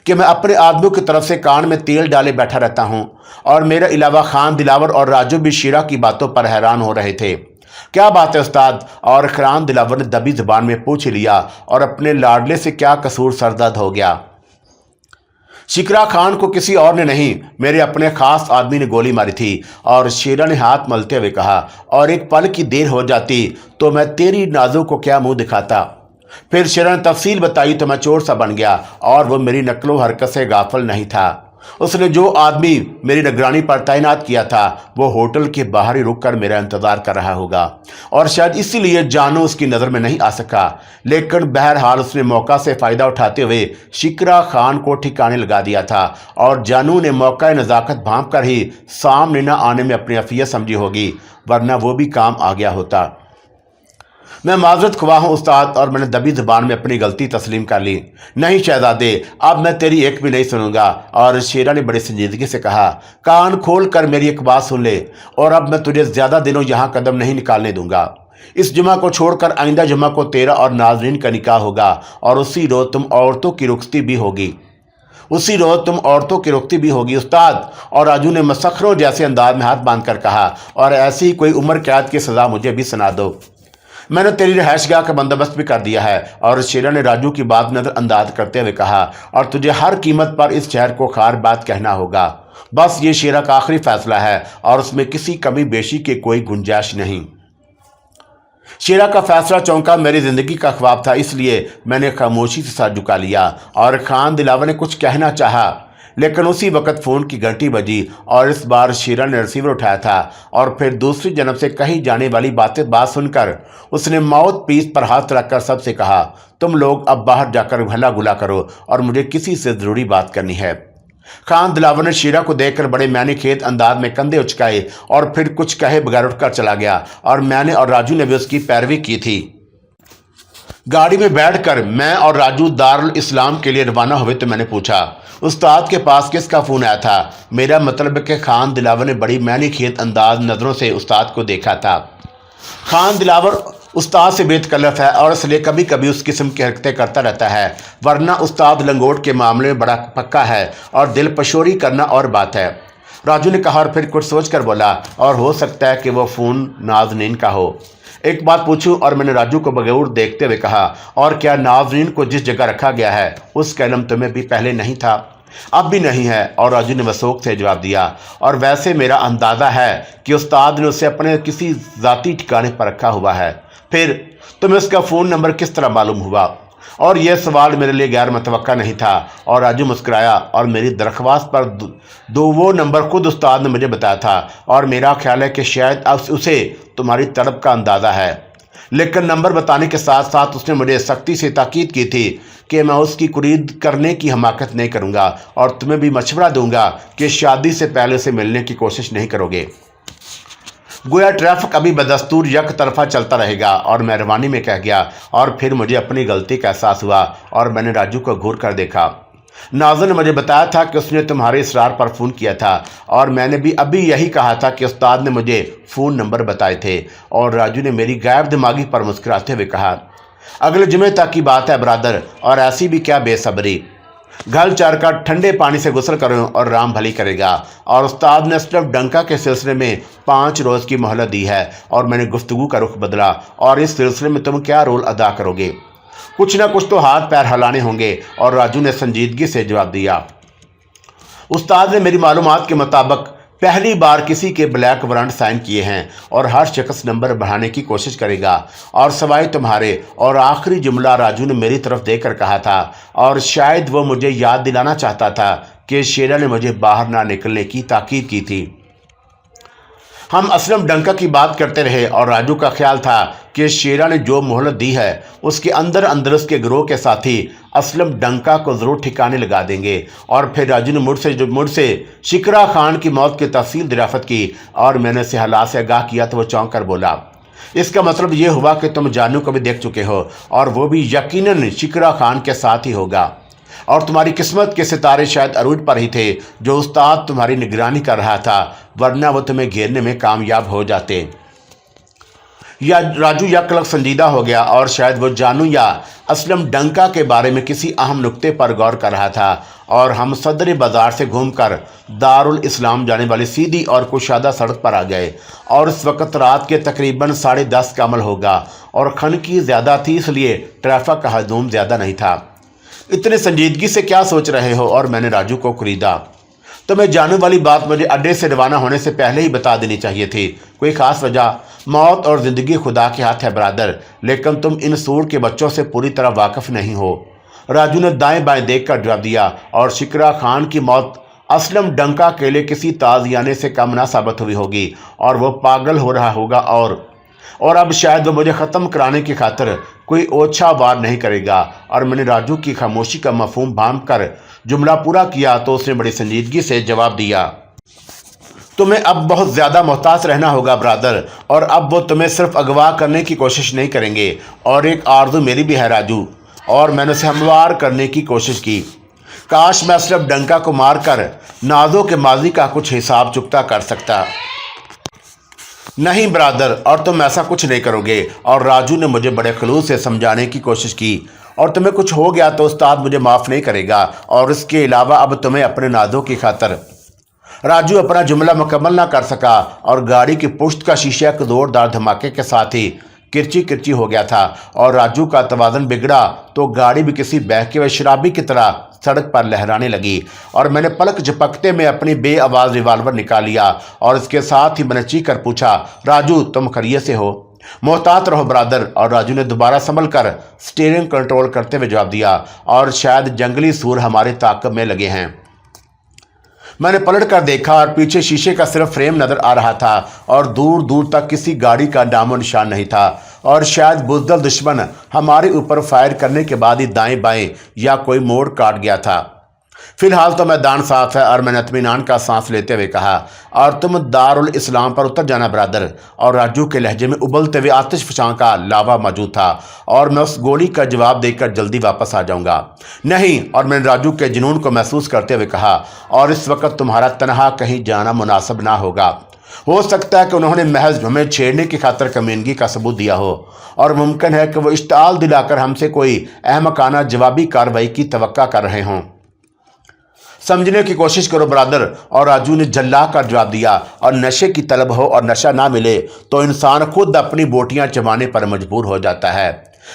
कि मैं अपने आदमियों की तरफ से कान में तेल डाले बैठा रहता हूँ? और मेरे अलावा खान दिलावर और राजू भी शीरा की बातों पर हैरान हो रहे थे। क्या बात है उस्ताद? और खान दिलावर ने दबी जुबान में पूछ लिया, और अपने लाडले से क्या कसूर सरदर्द हो गया? शिकरा खान को किसी और ने नहीं, मेरे अपने खास आदमी ने गोली मारी थी। और शीरा ने हाथ मलते हुए कहा, और एक पल की देर हो जाती तो मैं तेरी नाजों को क्या मुंह दिखाता। फिर शीरा ने तफसील बताई तो मैं चोर सा बन गया, और वो मेरी नकलो हरकत से गाफिल नहीं था। उसने जो आदमी मेरी निगरानी पर तैनात किया था वो होटल के बाहर ही रुक कर मेरा इंतज़ार कर रहा होगा, और शायद इसीलिए जानू उसकी नज़र में नहीं आ सका। लेकिन बहरहाल उसने मौका से फ़ायदा उठाते हुए शिकरा खान को ठिकाने लगा दिया था, और जानू ने मौका नज़ाकत भांप कर ही सामने न आने में अपनी अफियत समझी होगी, वरना वो भी काम आ गया होता। मैं माजरत ख्वाह हूँ उस्ताद, और मैंने दबी ज़बान में अपनी गलती तस्लीम कर ली। नहीं शहजादे, अब मैं तेरी एक भी नहीं सुनूंगा। और शीरा ने बड़ी संजीदगी से कहा, कान खोल कर मेरी एक बात सुन ले, और अब मैं तुझे ज़्यादा दिनों यहाँ कदम नहीं निकालने दूंगा। इस जुमा को छोड़कर आइंदा जुमा को तेरा और नाजरीन का निकाह होगा, और उसी रोज़ तुम औरतों की रुखसती भी होगी उस्ताद। और राजू ने मसखरों जैसे अंदाज में हाथ बांध कर कहा, और ऐसी कोई उम्र कैद की सज़ा मुझे भी सुना दो। मैंने तेरी रिहाइशगाह का बंदोबस्त भी कर दिया है। और शीरा ने राजू की बात नज़रअंदाज करते हुए कहा, और तुझे हर कीमत पर इस शहर को खार बात कहना होगा। बस ये शीरा का आखिरी फैसला है, और उसमें किसी कमी बेशी की कोई गुंजाइश नहीं। शीरा का फैसला चौंका मेरी ज़िंदगी का ख्वाब था, इसलिए मैंने खामोशी से सर झुका लिया। और खान दिलावर ने कुछ कहना चाहा, लेकिन उसी वक्त फ़ोन की घंटी बजी, और इस बार शीरा ने रिसीवर उठाया था। और फिर दूसरी जन्म से कही जाने वाली बात सुनकर उसने माउथ पीस पर हाथ रखकर सबसे कहा, तुम लोग अब बाहर जाकर हल्ला गुला करो, और मुझे किसी से ज़रूरी बात करनी है। खान दिलावर ने शीरा को देखकर बड़े मैंने खेत अंदाज में कंधे उचकाए, और फिर कुछ कहे बगैर उठकर चला गया। और मैंने और राजू ने भी उसकी पैरवी की थी। गाड़ी में बैठकर मैं और राजू दारुल इस्लाम के लिए रवाना हुए तो मैंने पूछा, उस्ताद के पास किसका फ़ोन आया था? मेरा मतलब है कि खान दिलावर ने बड़ी मैनी खेत अंदाज नज़रों से उस्ताद को देखा था। खान दिलावर उस्ताद से बेतकल्लफ है, और इसलिए कभी कभी उस किस्म की हरकतें करता रहता है, वरना उस्ताद लंगोट के मामले में बड़ा पक्का है, और दिल पशोरी करना और बात है। राजू ने कहा, और फिर कुछ सोच कर बोला, और हो सकता है कि वो फ़ोन नाज़नीन का हो। एक बात पूछूं? और मैंने राजू को बगैर देखते हुए कहा, और क्या नाज़रीन को जिस जगह रखा गया है उसका इल्म तुम्हें भी पहले नहीं था? अब भी नहीं है। और राजू ने वसूख से जवाब दिया, और वैसे मेरा अंदाज़ा है कि उस्ताद ने उसे अपने किसी ज़ाती ठिकाने पर रखा हुआ है। फिर तुम्हें उसका फ़ोन नंबर किस तरह मालूम हुआ? और यह सवाल मेरे लिए गैर मुतवक्का नहीं था। और राजू मुस्कुराया, और मेरी दरख्वास्त पर दो वो नंबर खुद उस्ताद ने मुझे बताया था, और मेरा ख्याल है कि शायद अब उसे तुम्हारी तड़प का अंदाज़ा है। लेकिन नंबर बताने के साथ साथ उसने मुझे सख्ती से ताकीद की थी कि मैं उसकी कुरीद करने की हमाकत नहीं करूँगा, और तुम्हें भी मशवरा दूंगा कि शादी से पहले उसे मिलने की कोशिश नहीं करोगे। गोया ट्रैफिक अभी बदस्तूर यक तरफा चलता रहेगा, और मैं रवानी में कह गया। और फिर मुझे अपनी गलती का एहसास हुआ, और मैंने राजू को घूर कर देखा। नाज़र ने मुझे बताया था कि उसने तुम्हारे इसरार पर फ़ोन किया था, और मैंने भी अभी यही कहा था कि उस्ताद ने मुझे फ़ोन नंबर बताए थे। और राजू ने मेरी गायब दिमागी पर मुस्कुराते हुए कहा, अगले जुमे तक की बात है ब्रदर, और ऐसी भी क्या बेसब्री। घल चार का ठंडे पानी से गुस्ल करो और राम भली करेगा। और उस्ताद ने सिर्फ डंका के सिलसिले में 5 रोज़ की मोहलत दी है, और मैंने गुफ्तगू का रुख बदला। और इस सिलसिले में तुम क्या रोल अदा करोगे? कुछ ना कुछ तो हाथ पैर हिलाने होंगे। और राजू ने संजीदगी से जवाब दिया, उस्ताद ने मेरी मालूमात के मुताबिक पहली बार किसी के ब्लैक वारंट साइन किए हैं और हर शख्स नंबर बढ़ाने की कोशिश करेगा और सवाए तुम्हारे। और आखिरी जुमला राजू ने मेरी तरफ देकर कहा था और शायद वो मुझे याद दिलाना चाहता था कि शेरा ने मुझे बाहर ना निकलने की ताकीद की थी। हम असलम डंका की बात करते रहे और राजू का ख्याल था कि शेरा ने जो मोहलत दी है उसके अंदर अंदर उसके गिरोह के साथी असलम डंका को ज़रूर ठिकाने लगा देंगे। और फिर राजू ने मुझसे शिकरा खान की मौत की तफसील दरियाफ़त की और मैंने उसे हालात से आगाह किया तो वो चौंक कर बोला, इसका मतलब ये हुआ कि तुम जानू को भी देख चुके हो और वो भी यकीनन शिकरा खान के साथ ही होगा। और तुम्हारी किस्मत के सितारे शायद अरूज पर ही थे जो उस्ताद तुम्हारी निगरानी कर रहा था, वरना वो तुम्हें घेरने में कामयाब हो जाते। या राजू यकलक संजीदा हो गया और शायद वो जानू या असलम डंका के बारे में किसी अहम नुक्ते पर गौर कर रहा था। और हम सदर बाज़ार से घूमकर दारुल इस्लाम जाने वाली सीधी और कुशादा सड़क पर आ गए और इस वक्त रात के तकरीबन 10:30 का अमल होगा और खनकी ज़्यादा थी, इसलिए ट्रैफिक का हजूम ज़्यादा नहीं था। इतने संजीदगी से क्या सोच रहे हो? और मैंने राजू को खरीदा। तो मैं जानू वाली बात मुझे अड्डे से रवाना होने से पहले ही बता देनी चाहिए थी। कोई ख़ास वजह? मौत और ज़िंदगी खुदा के हाथ है ब्रादर, लेकिन तुम इन सूर के बच्चों से पूरी तरह वाकिफ़ नहीं हो। राजू ने दाएं बाएं देखकर जवाब दिया और शिकरा खान की मौत असलम डंका के लिए किसी ताज़ियाने से कम ना साबित हुई होगी और वो पागल हो रहा होगा और अब शायद वो मुझे ख़त्म कराने की खातिर कोई ओछा वार नहीं करेगा। और मैंने राजू की खामोशी का मफहूम भांप कर जुमला पूरा किया तो उसने बड़ी संजीदगी से जवाब दिया, तुम्हें अब बहुत ज़्यादा मोहताज रहना होगा ब्रादर, और अब वो तुम्हें सिर्फ अगवा करने की कोशिश नहीं करेंगे। और एक आरज़ू मेरी भी है राजू, और मैंने उसे हमवार करने की कोशिश की। काश मैं असलम डंका को मार कर नाजों के माजी का कुछ हिसाब चुकता कर सकता। नहीं ब्रादर, और तुम ऐसा कुछ नहीं करोगे। और राजू ने मुझे बड़े खलूस से समझाने की कोशिश की, और तुम्हें कुछ हो गया तो उस्ताद मुझे माफ़ नहीं करेगा, और इसके अलावा अब तुम्हें अपने नादों की खातर। राजू अपना जुमला मुकम्मल ना कर सका और गाड़ी की पुश्त का शीशा एक जोरदार धमाके के साथ ही किरची किरची हो गया था और राजू का तवाज़ुन बिगड़ा तो गाड़ी भी किसी बहके हुए शराबी की तरह सड़क पर लहराने लगी। और मैंने पलक झपकते में अपनी बेआवाज़ रिवाल्वर निकाल लिया और इसके साथ ही मैंने चीख कर पूछा, राजू तुम खैरियत से हो? मोहतात रहो ब्रादर। और राजू ने दोबारा संभल कर स्टीयरिंग कंट्रोल करते हुए जवाब दिया, और शायद जंगली सूर हमारे ताक़ब में लगे हैं। मैंने पलट कर देखा और पीछे शीशे का सिर्फ फ्रेम नज़र आ रहा था और दूर दूर तक किसी गाड़ी का नामो निशान नहीं था, और शायद बुज़दिल दुश्मन हमारे ऊपर फायर करने के बाद ही दाएं बाएं या कोई मोड़ काट गया था। फिलहाल तो मैदान साफ है। और मैंने इत्मीनान का सांस लेते हुए कहा, और तुम दारुल इस्लाम पर उतर जाना ब्रादर। और राजू के लहजे में उबलते हुए आतिश फशां का लावा मौजूद था, और मैं उस गोली का जवाब देकर जल्दी वापस आ जाऊंगा। नहीं। और मैंने राजू के जुनून को महसूस करते हुए कहा, और इस वक्त तुम्हारा तनहा कहीं जाना मुनासिब ना होगा। हो सकता है कि उन्होंने महज हमें छेड़ने की खातिर कमीनगी का सबूत दिया हो, और मुमकिन है कि वो इश्ताल दिलाकर हमसे कोई अहमकाना जवाबी कार्रवाई की तवक्का कर रहे हों। समझने की कोशिश करो ब्रादर। और राजू ने झल्ला कर जवाब दिया, और नशे की तलब हो और नशा ना मिले तो इंसान खुद अपनी बोटियां चबाने पर मजबूर हो जाता है।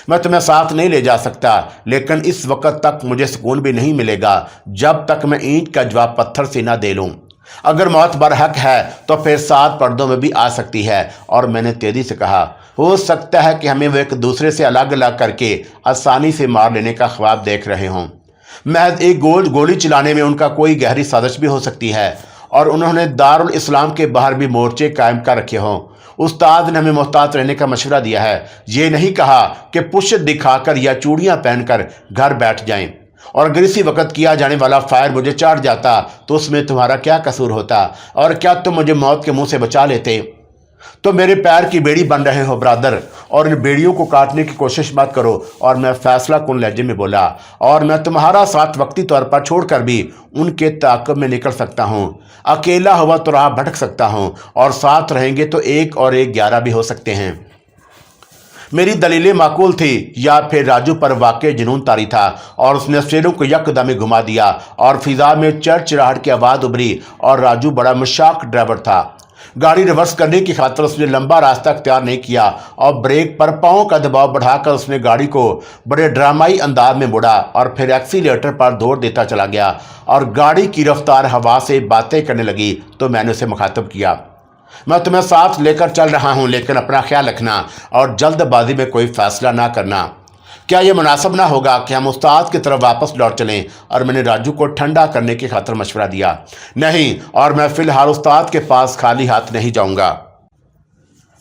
मैं तुम्हें साथ नहीं ले जा सकता, लेकिन इस वक्त तक मुझे सुकून भी नहीं मिलेगा जब तक मैं ईंट का जवाब पत्थर से ना दे लूं। अगर मौत बरहक है तो फिर 7 पर्दों में भी आ सकती है। और मैंने तेजी से कहा, हो सकता है कि हमें वो एक दूसरे से अलग अलग करके आसानी से मार लेने का ख्वाब देख रहे हों। महज एक गोली चलाने में उनका कोई गहरी साजिश भी हो सकती है, और उन्होंने दारुल इस्लाम के बाहर भी मोर्चे कायम कर रखे हों। उस्ताद ने हमें मोहतात रहने का मशवरा दिया है, ये नहीं कहा कि पुश्त दिखाकर या चूड़ियाँ पहनकर घर बैठ जाएं। और अगर इसी वक्त किया जाने वाला फायर मुझे चाट जाता तो उसमें तुम्हारा क्या कसूर होता? और क्या तुम मुझे मौत के मुंह से बचा लेते? तो मेरे पैर की बेड़ी बन रहे हो ब्रादर, और इन बेड़ियों को काटने की कोशिश मत करो। और मैं फैसला कुन लहजे में बोला, और मैं तुम्हारा साथ वक्ती तौर पर छोड़कर भी उनके ताक़ब में निकल सकता हूँ। अकेला हुआ तो राह भटक सकता हूँ, और साथ रहेंगे तो 1 और 1 11 भी हो सकते हैं। मेरी दलीलें माकूल थी, या फिर राजू पर वाकई जुनून तारी था और उसने शेरों को यकदम घुमा दिया और फिजा में चरचराहट की आवाज़ उभरी। और राजू बड़ा मुशाक ड्राइवर था। गाड़ी रिवर्स करने की खातिर उसने लंबा रास्ता अख्तियार नहीं किया और ब्रेक पर पाँव का दबाव बढ़ाकर उसने गाड़ी को बड़े ड्रामाई अंदाज में मुड़ा और फिर एक्सीलेटर पर दौड़ देता चला गया और गाड़ी की रफ्तार हवा से बातें करने लगी। तो मैंने उसे मुखातब किया, मैं तुम्हें साथ लेकर चल रहा हूं, लेकिन अपना ख्याल रखना और जल्दबाजी में कोई फैसला ना करना। क्या यह मुनासिब ना होगा कि हम उस्ताद की तरफ वापस लौट चलें? और मैंने राजू को ठंडा करने की खातिर मशवरा दिया। नहीं, और मैं फिलहाल उस्ताद के पास खाली हाथ नहीं जाऊंगा।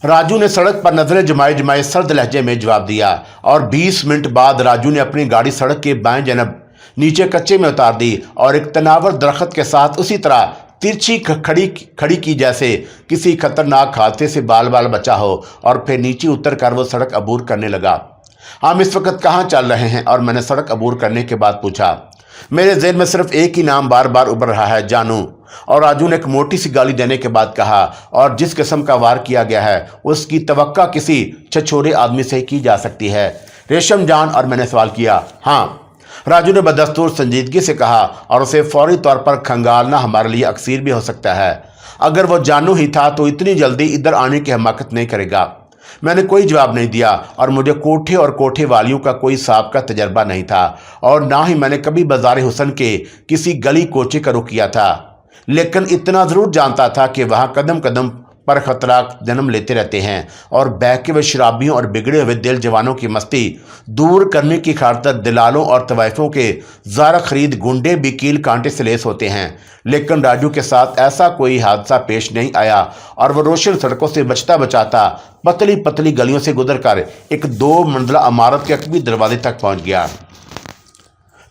राजू ने सड़क पर नजरें जमाए जमाए सर्द लहजे में जवाब दिया और 20 मिनट बाद राजू ने अपनी गाड़ी सड़क के बाएं जनब नीचे कच्चे में उतार दी और एक तनावर दरख्त के साथ उसी तरह तिरछी खड़ी की जैसे किसी खतरनाक हादसे से बाल बाल बचा हो, और फिर नीचे उतर कर वो सड़क अबूर करने लगा। हम इस वक्त कहाँ चल रहे हैं? और मैंने सड़क अबूर करने के बाद पूछा। मेरे ज़हन में सिर्फ एक ही नाम बार बार उभर रहा है, जानू। और राजू ने एक मोटी सी गाली देने के बाद कहा, और जिस किस्म का वार किया गया है उसकी तवक्का किसी छछोरे आदमी से की जा सकती है, रेशम जान। और मैंने सवाल किया। हाँ, राजू ने बदस्तूर संजीदगी से कहा, और उसे फौरी तौर पर खंगालना हमारे लिए अक्सीर भी हो सकता है। अगर वो जानू ही था तो इतनी जल्दी इधर आने की हिम्मत नहीं करेगा। मैंने कोई जवाब नहीं दिया और मुझे कोठे और कोठे वालियों का कोई साबका तजर्बा नहीं था और ना ही मैंने कभी बाजार हुसन के किसी गली कोचे का रुख किया था, लेकिन इतना ज़रूर जानता था कि वहाँ कदम कदम पर खतरात जन्म लेते रहते हैं और बहके हुए शराबियों और बिगड़े हुए दिल जवानों की मस्ती दूर करने की खातिर दिलालों और तवाइफों के ज़ारा खरीद गुंडे भी कील कांटे से लेस होते हैं। लेकिन राजू के साथ ऐसा कोई हादसा पेश नहीं आया और वह रोशन सड़कों से बचता बचाता पतली पतली गलियों से गुजर कर एक 2 मंजिला इमारत के अकबी दरवाजे तक पहुंच गया।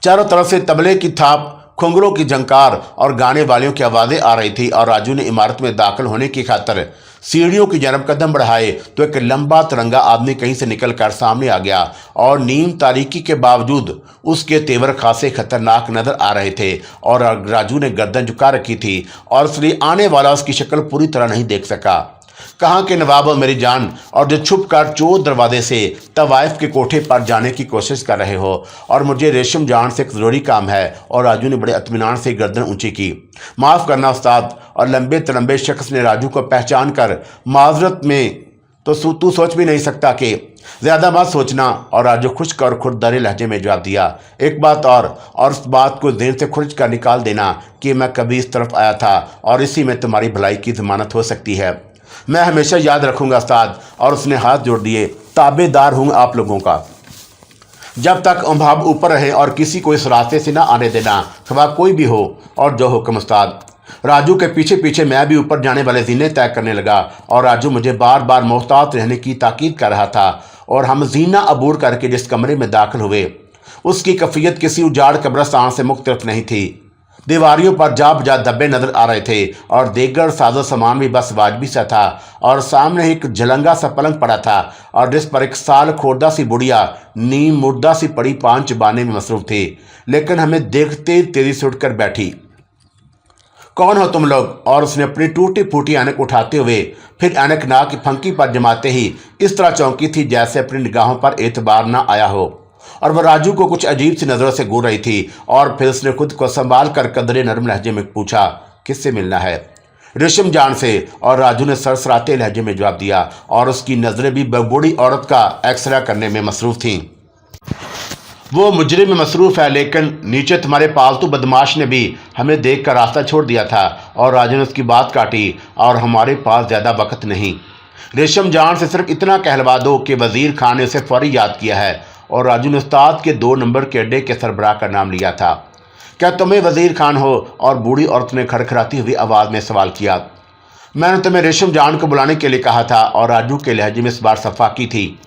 चारों तरफ से तबले की थाप, खुंगरों की झंकार और गाने वालियों की आवाज़ें आ रही थी और राजू ने इमारत में दाखिल होने की खातिर सीढ़ियों की जानब कदम बढ़ाए तो एक लंबा तिरंगा आदमी कहीं से निकलकर सामने आ गया और नीम तारीकी के बावजूद उसके तेवर खासे खतरनाक नजर आ रहे थे। और राजू ने गर्दन झुका रखी थी और इसलिए आने वाला उसकी शक्ल पूरी तरह नहीं देख सका। कहाँ के नवाब हो मेरी जान, और जो छुप कर चोर दरवाजे से तवाइफ के कोठे पर जाने की कोशिश कर रहे हो, और मुझे रेशम जान से एक ज़रूरी काम है। और राजू ने बड़े इत्मीनान से गर्दन ऊंची की। माफ़ करना उस्ताद। और लंबे तलंबे शख्स ने राजू को पहचान कर माजरत में तो तू सोच भी नहीं सकता कि ज़्यादा मत सोचना। और राजू खुश्क और खुरदरे लहजे में जवाब दिया, एक बात और उस बात को ज़हन से खुर्ज कर निकाल देना कि मैं कभी इस तरफ आया था और इसी में तुम्हारी भलाई की ज़मानत हो सकती है। मैं हमेशा याद रखूंगा उस्ताद। और उसने हाथ जोड़ दिए, ताबेदार हूँ आप लोगों का, जब तक अम्भाब ऊपर रहे और किसी को इस रास्ते से ना आने देना, खवा कोई भी हो। और जो हुक्म उस्ताद। राजू के पीछे पीछे मैं भी ऊपर जाने वाले जीने तय करने लगा और राजू मुझे बार बार मोहतात रहने की ताकीद कर रहा था। और हम जीना अबूर करके जिस कमरे में दाखिल हुए उसकी कैफियत किसी उजाड़ कब्रिस्तान से मुख्तलिफ नहीं थी। दीवारियों पर जा बजा धब्बे नजर आ रहे थे और देगर साजो सामान भी बस वाजबी सा था। और सामने एक झलंगा सा पलंग पड़ा था और जिस पर एक साल खोरदा सी बुढ़िया नीम मुर्दा सी पड़ी पान चबाने में मसरूफ थी, लेकिन हमें देखते तेजी से उठकर बैठी। कौन हो तुम लोग? और उसने अपनी टूटी फूटी ऐनक उठाते हुए फिर ऐनक नाक की फंकी पर जमाते ही इस तरह चौंकी थी जैसे अपनी निगाहों पर एतबार ना आया हो। और वह राजू को कुछ अजीब सी नज़रों से घूर रही थी। और फिर उसने खुद को संभाल कर कदरे नरम लहजे में पूछा, किससे मिलना है? रेशम जान से। और राजू ने सरसराते लहजे में जवाब दिया और उसकी नज़रें भी बूढ़ी औरत का एक्सरे करने में मसरूफ़ थीं। वो मुजरे में मसरूफ़ है, लेकिन नीचे तुम्हारे पालतू बदमाश ने भी हमें देख कर रास्ता छोड़ दिया था। और राजू ने उसकी बात काटी, और हमारे पास ज़्यादा वक्त नहीं। रेशम जान से सिर्फ इतना कहलवा दो कि वज़ीर खान ने उसे फौरी याद किया है। और राजू ने उस्ताद के 2 नंबर के अड्डे के सरबराह का नाम लिया था। क्या तुम्हें वज़ीर खान हो? और बूढ़ी औरत ने खड़खड़ाती हुई आवाज़ में सवाल किया। मैंने तुम्हें रेशम जान को बुलाने के लिए कहा था। और राजू के लहजे में इस बार सफाकी थी।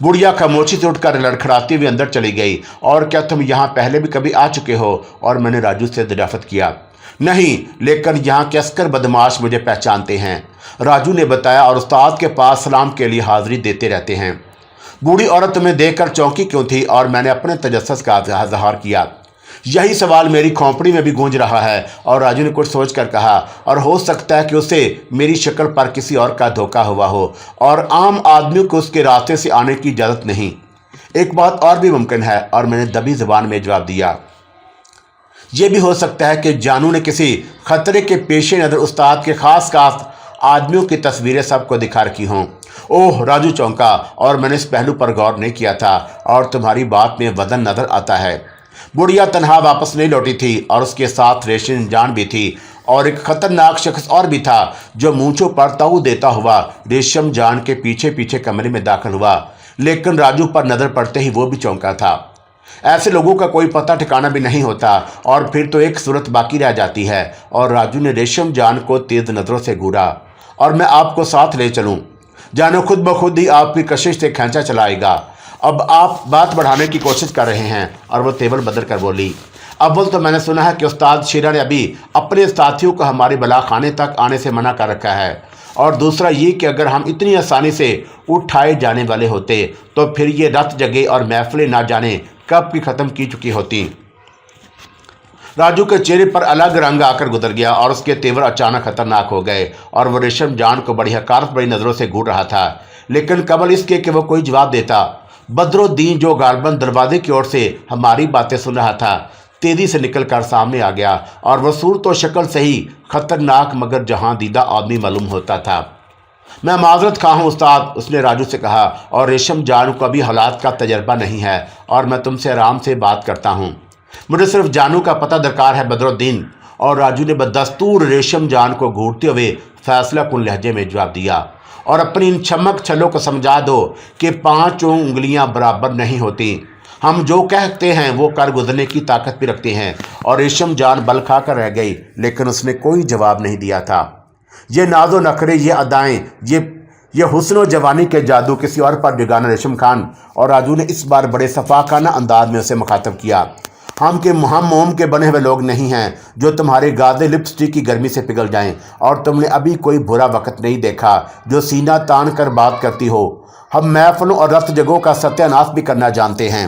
बुढ़िया खामोशी से उठकर लड़खड़ाती हुई अंदर चली गई। और क्या तुम यहाँ पहले भी कभी आ चुके हो? और मैंने राजू से दरियाफ्त किया। नहीं, लेकिन यहाँ के अस्कर बदमाश मुझे पहचानते हैं, राजू ने बताया, और उस्ताद के पास सलाम के लिए हाजिरी देते रहते हैं। बूढ़ी औरत तुम्हें देखकर चौंकी क्यों थी? और मैंने अपने तजस्सुस का इज़हार किया। यही सवाल मेरी खोपड़ी में भी गूंज रहा है। और राजू ने कुछ सोच कर कहा, और हो सकता है कि उसे मेरी शक्ल पर किसी और का धोखा हुआ हो और आम आदमी को उसके रास्ते से आने की इजाज़त नहीं। एक बात और भी मुमकिन है। और मैंने दबी ज़बान में जवाब दिया, यह भी हो सकता है कि जानू ने किसी खतरे के पेश नज़र उस्ताद के खास आदमियों की तस्वीरें सबको दिखा रखी हों। ओह, राजू चौंका और मैंने इस पहलू पर गौर नहीं किया था और तुम्हारी बात में वजन नजर आता है। बुढ़िया तनहा वापस नहीं लौटी थी और उसके साथ रेशम जान भी थी और एक खतरनाक शख्स और भी था जो मूंछों पर ताऊ देता हुआ रेशम जान के पीछे पीछे कमरे में दाखिल हुआ। लेकिन राजू पर नजर पड़ते ही वो भी चौंका था। ऐसे लोगों का कोई पता ठिकाना भी नहीं होता और फिर तो एक सूरत बाकी रह जाती है। और राजू ने रेशम जान को तेज नजरों से घूरा। और मैं आपको साथ ले चलूं, जानो खुद ब खुद ही आपकी कशिश से खींचा चलाएगा। अब आप बात बढ़ाने की कोशिश कर रहे हैं। और वो टेबल बदल कर बोली, अव्वल तो मैंने सुना है कि उस्ताद शीरा ने अभी अपने साथियों को हमारे बलाखाने तक आने से मना कर रखा है, और दूसरा ये कि अगर हम इतनी आसानी से उठाए जाने वाले होते तो फिर ये रत जगे और महफिलें ना जाने कब की ख़त्म की चुकी होती। राजू के चेहरे पर अलग रंग आकर गुजर गया और उसके तेवर अचानक खतरनाक हो गए और वो रेशम जान को बड़ी हकारत बड़ी नज़रों से घूर रहा था। लेकिन कबल इसके कि वो कोई जवाब देता, बदरुद्दीन जो गारबन दरवाजे की ओर से हमारी बातें सुन रहा था तेजी से निकल कर सामने आ गया और वह सूरत व शक्ल से ही खतरनाक मगर जहां दीदा आदमी मालूम होता था। मैं माजरत खा हूँ उस्ताद, उसने राजू से कहा, और रेशम जान को अभी हालात का तजर्बा नहीं है और मैं तुमसे आराम से बात करता हूँ। मुझे सिर्फ जानू का पता दरकार है बदरुद्दीन। और राजू ने बदस्तूर रेशम जान को घूरते हुए फैसला कुन लहजे में जवाब दिया, और अपनी इन छमक छलों को समझा दो कि 5 उंगलियां बराबर नहीं होती। हम जो कहते हैं वो कर गुजरने की ताकत भी रखते हैं। और रेशम जान बल खा कर रह गई, लेकिन उसने कोई जवाब नहीं दिया था। ये नाजो नखरे, ये अदाएं, ये हुस्न जवानी के जादू किसी और पर जगाना रेशम खान। और राजू ने इस बार बड़े सफाकाना अंदाज में उसे मुखातब किया, हम मोम के बने हुए लोग नहीं हैं जो तुम्हारे गादे लिपस्टिक की गर्मी से पिघल जाएं। और तुमने अभी कोई बुरा वक्त नहीं देखा जो सीना तान कर बात करती हो। हम महफिलों और रफ्त जगहों का सत्यानाश भी करना जानते हैं।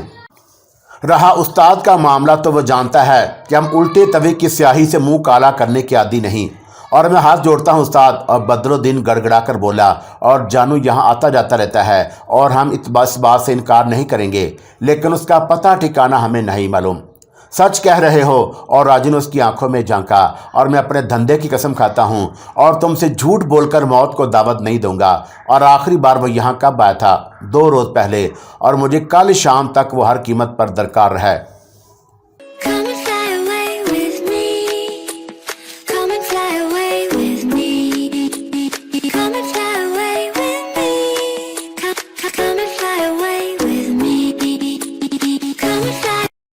रहा उस्ताद का मामला तो वो जानता है कि हम उल्टे तवे की स्याही से मुंह काला करने के आदी नहीं। और मैं हाथ जोड़ता हूँ उस्ताद। और बदरुद्दीन गड़गड़ा कर बोला, और जानू यहाँ आता जाता रहता है और हम इस बात से इनकार नहीं करेंगे, लेकिन उसका पता ठिकाना हमें नहीं मालूम। सच कह रहे हो। और राजू ने उसकी आंखों में झांका, और मैं अपने धंधे की कसम खाता हूँ और तुमसे झूठ बोलकर मौत को दावत नहीं दूंगा। और आखिरी बार वो यहाँ कब आया था? 2 रोज़ पहले, और मुझे कल शाम तक वो हर कीमत पर दरकार है।